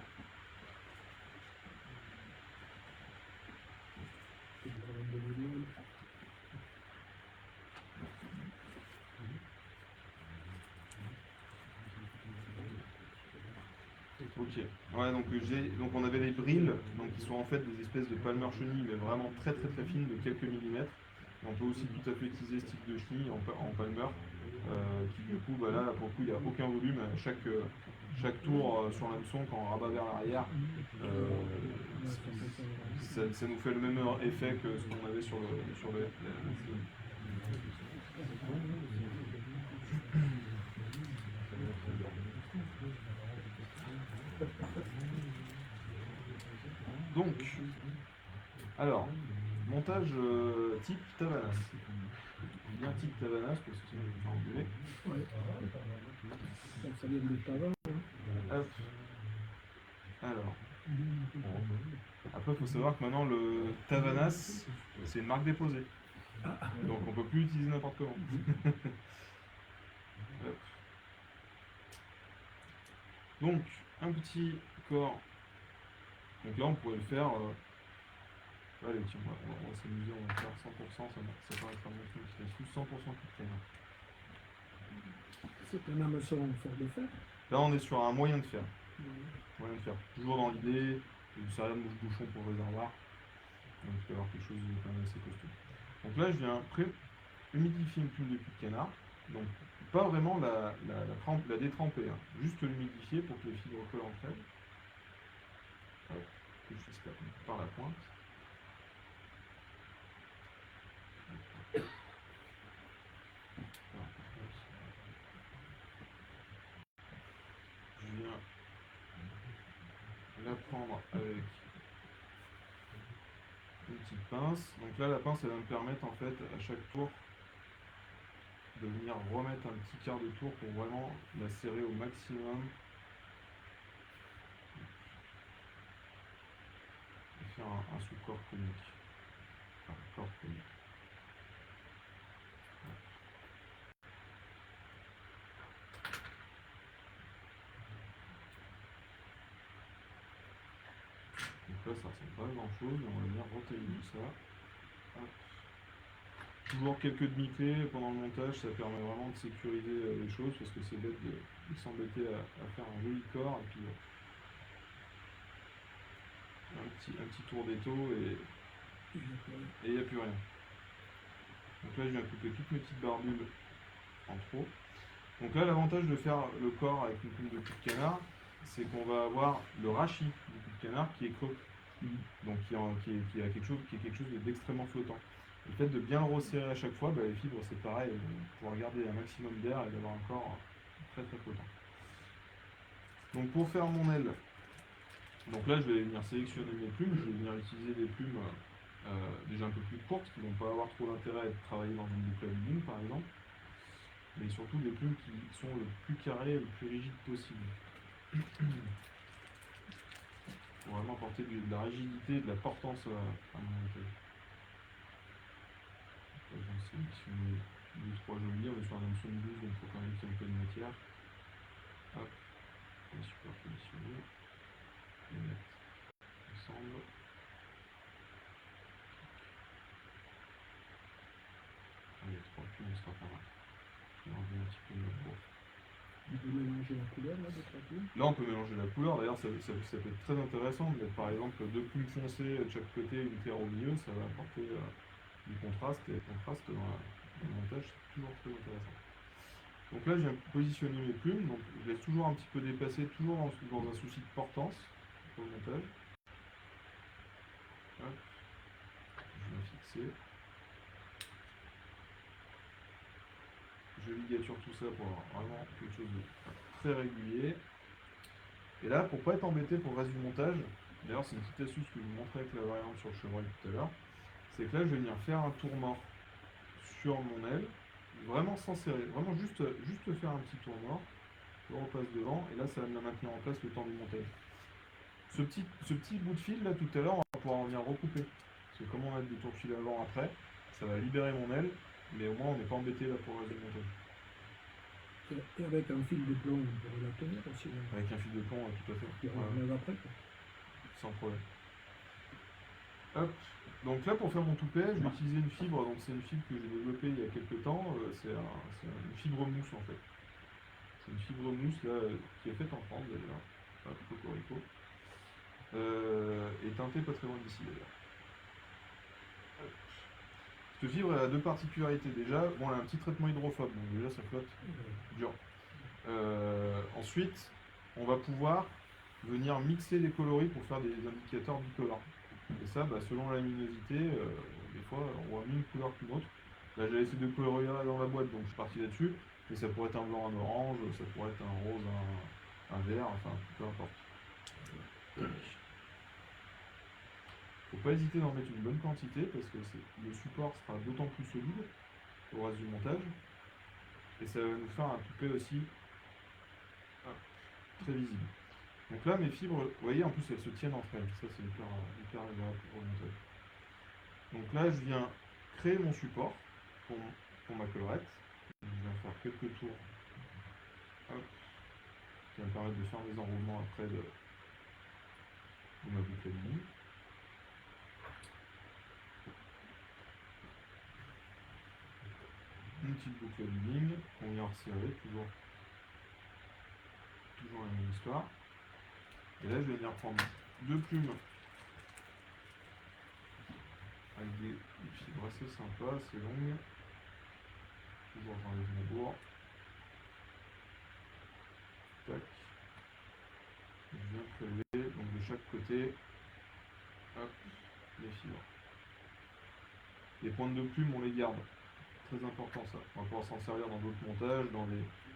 Ok. Ouais, donc on avait les brilles, donc qui sont en fait des espèces de palmeurs chenilles, mais vraiment très très très fines, de quelques millimètres. Et on peut aussi tout à fait utiliser ce type de chenille en palmeur, qui du coup, bah là, pour le coup, il n'y a aucun volume. Chaque tour sur l'hameçon, quand on rabat vers l'arrière, ça nous fait le même effet que ce qu'on avait sur le Donc, alors, montage type Tavanas. Bien type Tavanas, parce que sinon je vais me faire engueuler. Ouais. Ça vient de Tavan. Hop. Alors. Après, il faut savoir que maintenant, le Tavanas, c'est une marque déposée. Donc, on peut plus l'utiliser n'importe comment. Hop. Donc, un petit corps. Donc là, on pourrait le faire. Allez, tiens, on va s'amuser, on va faire 100%, ça paraîtra bien une petite astuce, 100% coup de canard. C'est un hameçon fort de fer. Là, on est sur un moyen de fer. Toujours dans l'idée du serré de bouchon pour le réservoir. Donc, il peut y avoir quelque chose de quand même assez costaud. Donc là, je viens humidifier une plume de cul de canard. Donc, pas vraiment la détremper, hein. Juste l'humidifier pour que les fibres collent entre elles. Hop, que je fasse par la pointe. Je viens la prendre avec une petite pince. Donc là, la pince, elle va me permettre en fait à chaque tour de venir remettre un petit quart de tour pour vraiment la serrer au maximum et faire un sous-corps conique. Enfin, corps conique. Donc là, ça ressemble pas à grand chose, mais on va venir retailler tout ça. Hop. Toujours quelques demi-clés pendant le montage, ça permet vraiment de sécuriser les choses parce que c'est bête de s'embêter à faire un joli corps et puis un petit tour d'étau et il n'y a plus rien. Donc là, je viens couper toutes mes petites barbules en trop. Donc là, l'avantage de faire le corps avec une plume de cul de canard, c'est qu'on va avoir le rachis du cul de canard qui est creux. Donc qui a quelque chose d'extrêmement flottant. Le fait de bien le resserrer à chaque fois, bah, les fibres c'est pareil, pour garder un maximum d'air et d'avoir un corps très très flottant. Donc pour faire mon aile, donc là je vais venir sélectionner mes plumes, je vais venir utiliser des plumes déjà un peu plus courtes qui ne vont pas avoir trop d'intérêt à être travaillées dans une boucle à ligne par exemple, mais surtout des plumes qui sont le plus carrées et le plus rigides possible. Pour vraiment apporter de la rigidité et de la portance à mon montage. Je vais sélectionner 2-3 jolis, on est sur un hameçon de 12 donc il faut quand même qu'il y ait un peu de matière. Hop, on est super positionné. Les mettre ensemble. Allez, 3 plumes, on sera pas mal. Je vais enlever un petit peu de notre bourre. On peut mélanger la couleur là, de 3 plumes. Là, on peut mélanger la couleur. D'ailleurs, ça peut être très intéressant de mettre par exemple 2 plumes foncées de chaque côté, une claire au milieu. Ça va apporter du contraste et le contraste dans le montage, c'est toujours très intéressant. Donc là, je viens positionner mes plumes. Donc, je laisse toujours un petit peu dépasser, toujours dans un souci de portance pour le montage. Hop. Je viens fixer. Je ligature tout ça pour avoir vraiment quelque chose de très régulier. Et là, pour ne pas être embêté pour le reste du montage, d'ailleurs c'est une petite astuce que je vous montrais avec la variante sur le chevreuil tout à l'heure, c'est que là je vais venir faire un tour mort sur mon aile, vraiment sans serrer, vraiment juste faire un petit tour mort, je repasse devant, et là ça va me la maintenir en place le temps du montage. Ce petit bout de fil là tout à l'heure, on va pouvoir en venir recouper, parce que comme on a des tours de fil avant après, ça va libérer mon aile, mais au moins on n'est pas embêté là pour le reste du montage. Et avec un fil de plomb, on pourrait la tenir aussi. Là. Avec un fil de plomb, tout à fait. Ouais. Après, quoi. Sans problème. Hop. Donc là, pour faire mon toupet, je vais utiliser une fibre. Donc c'est une fibre que j'ai développée il y a quelques temps. C'est une fibre mousse en fait. C'est une fibre mousse là qui est faite en France d'ailleurs. Hop, cocorico. Et teintée pas très loin d'ici d'ailleurs. Cette fibre, elle a deux particularités. Déjà, bon, elle a un petit traitement hydrophobe, donc déjà ça flotte dur. Ensuite, on va pouvoir venir mixer les coloris pour faire des indicateurs bicolores. Et ça, selon la luminosité, des fois on voit mieux une couleur qu'une autre. Là j'ai essayé de colorier dans la boîte, donc je suis parti là-dessus. Mais ça pourrait être un blanc, un orange, ça pourrait être un rose, un vert, enfin peu importe. Faut pas hésiter d'en mettre une bonne quantité parce que le support sera d'autant plus solide au reste du montage. Et ça va nous faire un toupet aussi très visible. Donc là, mes fibres, vous voyez, en plus elles se tiennent entre elles. Ça, c'est hyper agréable pour le montage. Donc là, je viens créer mon support pour ma collerette. Je viens faire quelques tours. Hop. Qui va me permettre de faire mes enroulements après de ma boucle à ligne. Une petite boucle à ligne qu'on vient resserrer, toujours la même histoire. Et là, je vais venir prendre deux plumes avec des fibres assez sympas, assez longues. Toujours j'enlève mon bourre. Tac. Je viens prélever donc de chaque côté, hop, les fibres. Les pointes de plume, on les garde. Très important ça. On va pouvoir s'en servir dans d'autres montages,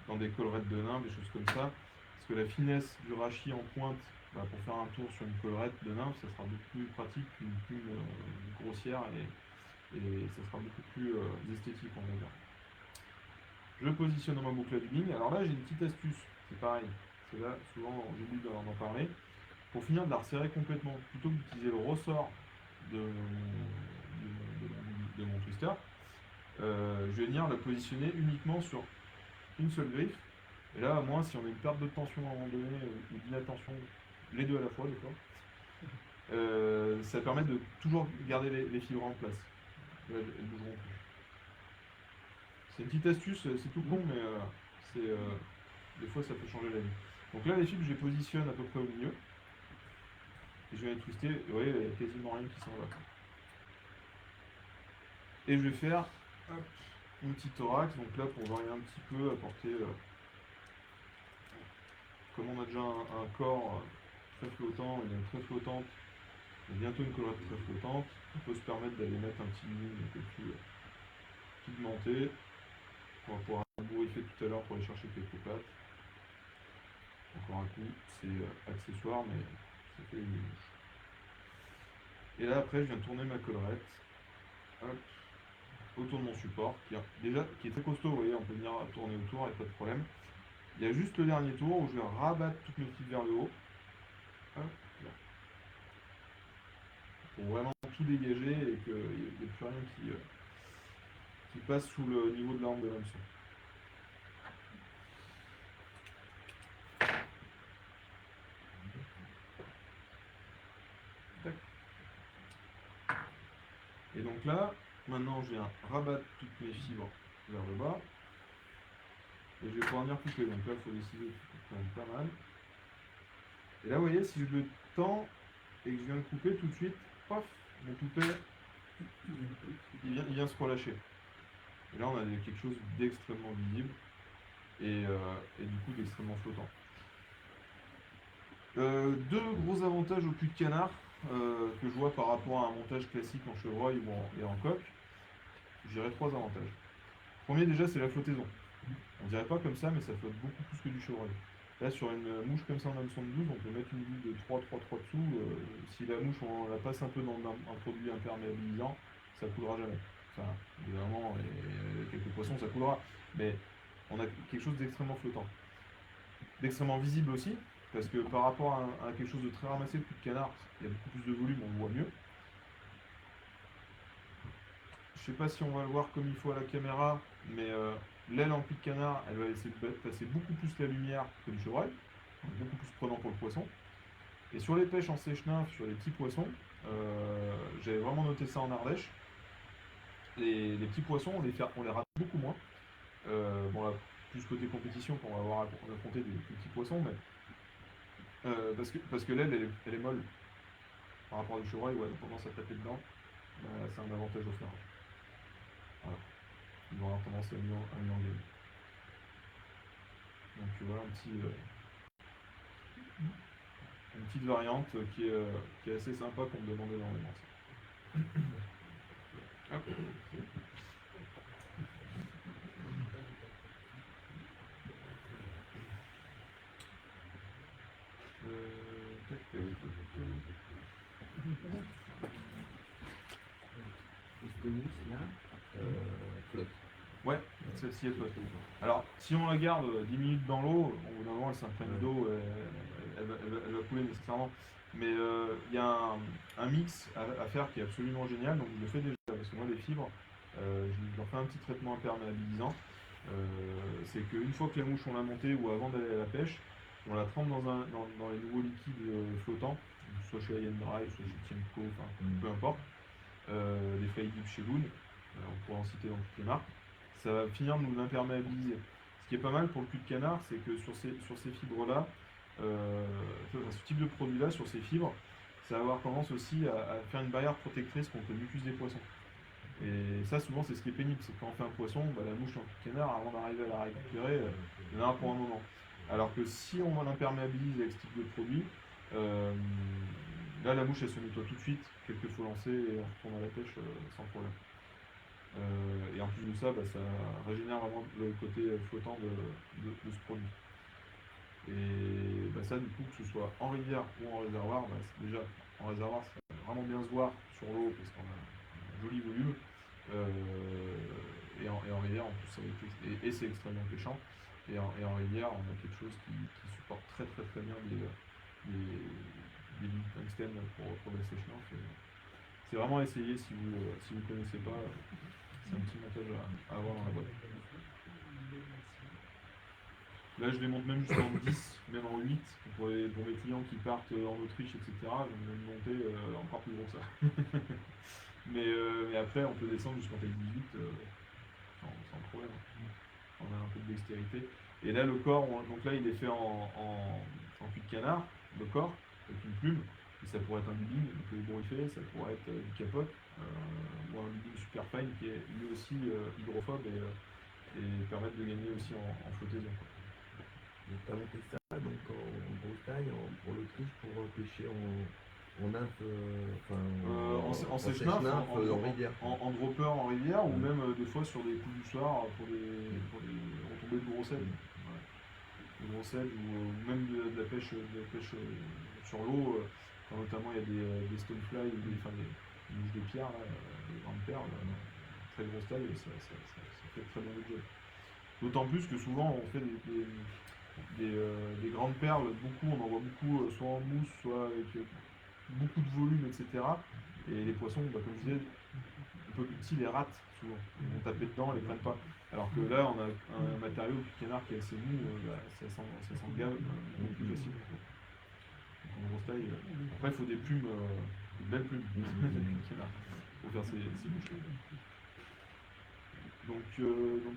dans des collerettes de nymphes, des choses comme ça. Parce que la finesse du rachis en pointe, pour faire un tour sur une collerette de nymphe, ça sera beaucoup plus pratique qu'une plume grossière et ça sera beaucoup plus esthétique, on va dire. Je positionne dans ma boucle à ligne. Alors là, j'ai une petite astuce. C'est pareil. C'est là, souvent, j'oublie d'en parler. Pour finir de la resserrer complètement, plutôt que d'utiliser le ressort de mon twister, je vais venir la positionner uniquement sur une seule griffe. Et là, à moins si on a une perte de tension à un moment donné ou d'inattention, les deux à la fois, des fois, ça permet de toujours garder les fibres en place. Là, elles bougeront plus. C'est une petite astuce, c'est tout con, mais des fois ça peut changer la vie. Donc là, les fibres, je les positionne à peu près au milieu. Et je vais les twister, et vous voyez, il n'y a quasiment rien qui s'en va. Et je vais faire un petit thorax, donc là pour varier un petit peu, apporter, comme on a déjà un corps très flottant, une très flottante, et bientôt une collerette très flottante, on peut se permettre d'aller mettre un petit ligne un peu plus pigmenté. On va pouvoir bourrifier tout à l'heure pour aller chercher quelques pattes. Encore un coup, c'est accessoire, mais ça fait une mouche. Et là après, je viens tourner ma collerette. Hop, autour de mon support, qui est très costaud, vous voyez, on peut venir tourner autour et pas de problème. Il y a juste le dernier tour où je vais rabattre toutes mes fibres vers le haut. Hop, là. Pour vraiment tout dégager et qu'il n'y ait plus rien qui passe sous le niveau de l'arme de l'hameçon. Et donc là, maintenant je viens rabattre toutes mes fibres vers le bas. Et je vais pouvoir venir couper. Donc là, il faut décider de couper quand même pas mal. Et là, vous voyez, si je le tends et que je viens de couper tout de suite, paf, mon toupet, il vient se relâcher. Et là, on a quelque chose d'extrêmement visible et du coup d'extrêmement flottant. Deux gros avantages au cul de canard que je vois par rapport à un montage classique en chevreuil et en coque. Je dirais trois avantages. Premier, déjà, c'est la flottaison. On dirait pas comme ça, mais ça flotte beaucoup plus que du chevreuil. Là, sur une mouche comme ça en hameçon de 12, on peut mettre une bulle de 3 dessous. Si la mouche, on la passe un peu dans un produit imperméabilisant, ça coulera jamais. Enfin, évidemment, quelques poissons, ça coulera. Mais on a quelque chose d'extrêmement flottant. D'extrêmement visible aussi, parce que par rapport à quelque chose de très ramassé, le cul de canard, il y a beaucoup plus de volume, on le voit mieux. Je sais pas si on va le voir comme il faut à la caméra, mais l'aile en cul de canard, elle va laisser passer beaucoup plus la lumière que le chevreuil, donc beaucoup plus prenant pour le poisson. Et sur les pêches en sèche-nymphe, sur les petits poissons, j'avais vraiment noté ça en Ardèche. Les petits poissons, on les rate beaucoup moins. Bon là, plus côté compétition qu'on va avoir affronté des petits poissons, mais parce que l'aile, elle est molle. Par rapport au chevreuil, ouais, elle a tendance à taper dedans. C'est un avantage offert. ils vont avoir tendance à mieux engager. Donc voilà une petite variante qui est assez sympa qu'on me demande énormément. Ça. Hop. Là, flotte. Ouais, celle-ci est flotte. Alors, si on la garde 10 minutes dans l'eau, au bout d'un moment, elle s'imprègne d'eau, elle va couler nécessairement. Mais il y a un mix à faire qui est absolument génial, donc je le fais déjà, parce que moi, les fibres, je leur fais un petit traitement imperméabilisant. C'est qu'une fois que la mouche, on l'a montée, ou avant d'aller à la pêche, on la trempe dans les nouveaux liquides flottants, soit chez Ian Dry, soit chez Tiemco, enfin peu importe. Les Flydeep chez Loon, on pourrait en citer dans toutes les marques. Ça va finir de nous imperméabiliser. Ce qui est pas mal pour le cul de canard, c'est que sur ces fibres-là, ce type de produit-là, sur ces fibres, ça va avoir tendance aussi à faire une barrière protectrice contre le mucus des poissons. Et ça, souvent, c'est ce qui est pénible, c'est que quand on fait un poisson, la mouche en cul de canard, avant d'arriver à la récupérer, il y en a pour un moment. Alors que si on l'imperméabilise avec ce type de produit, là, la mouche, elle se nettoie tout de suite, quelques fois lancée, et on retourne à la pêche sans problème. Et en plus de ça, ça régénère vraiment le côté flottant de ce produit. Et ça, du coup, que ce soit en rivière ou en réservoir, déjà, en réservoir, ça va vraiment bien se voir sur l'eau, parce qu'on a un joli volume. Et en rivière, en plus, c'est extrêmement pêchant. Et en rivière, on a quelque chose qui supporte très très très bien des billes tungstène pour la séchage. C'est vraiment à essayer si vous ne connaissez pas. C'est un petit montage à avoir dans la boîte. Là, je les monte même jusqu'en 10, même en 8. Pour mes clients qui partent en Autriche, etc., je vais même monter encore plus gros que ça. mais après, on peut descendre jusqu'en taille 18 sans problème. On a un peu de dextérité. Et là, le corps, donc là, il est fait en cul de canard, le corps, avec une plume. Et ça pourrait être un dubbing, donc ébouriffé, ça pourrait être du capote, ou un dubbing super fine qui est lui aussi hydrophobe et permettre de gagner aussi en flottaison. Donc tu as monté ça donc en Bretagne, pour l'Autriche, pour pêcher en nymphe, en sèche-nymphe, en rivière. En dropper en rivière, ou même des fois sur des coups du soir pour des retombées de gros sel. Ouais. De gros sel, ou même de la pêche sur l'eau, quand notamment il y a des stonefly, ou des mouches de pierre, des grandes perles, très grosse taille, et ça fait très bien le job. D'autant plus que souvent on fait des grandes perles, on en voit beaucoup, soit en mousse, soit avec beaucoup de volume, etc. Et les poissons, comme je disais, un peu plus petits, les ratent souvent. Ils vont taper dedans, ils les prennent pas. Alors que là, on a un matériau du canard qui est assez mou, ça s'engave beaucoup plus facile. Donc en grosse taille. Après, il faut des plumes, de belles plumes canard pour faire ces bouches. Donc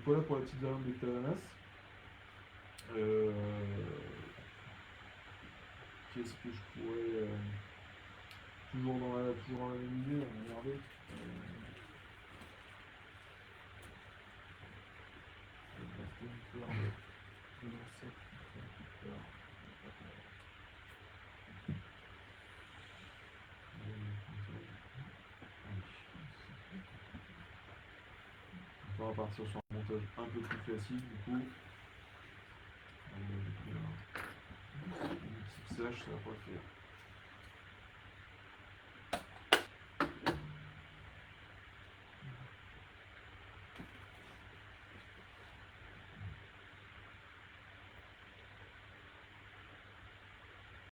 voilà pour la petite variante de Talanas. Qu'est-ce que je pourrais toujours dans la même idée, on va regarder. On va partir sur un montage un peu plus classique du coup. Une petite sèche, ça va pas le faire.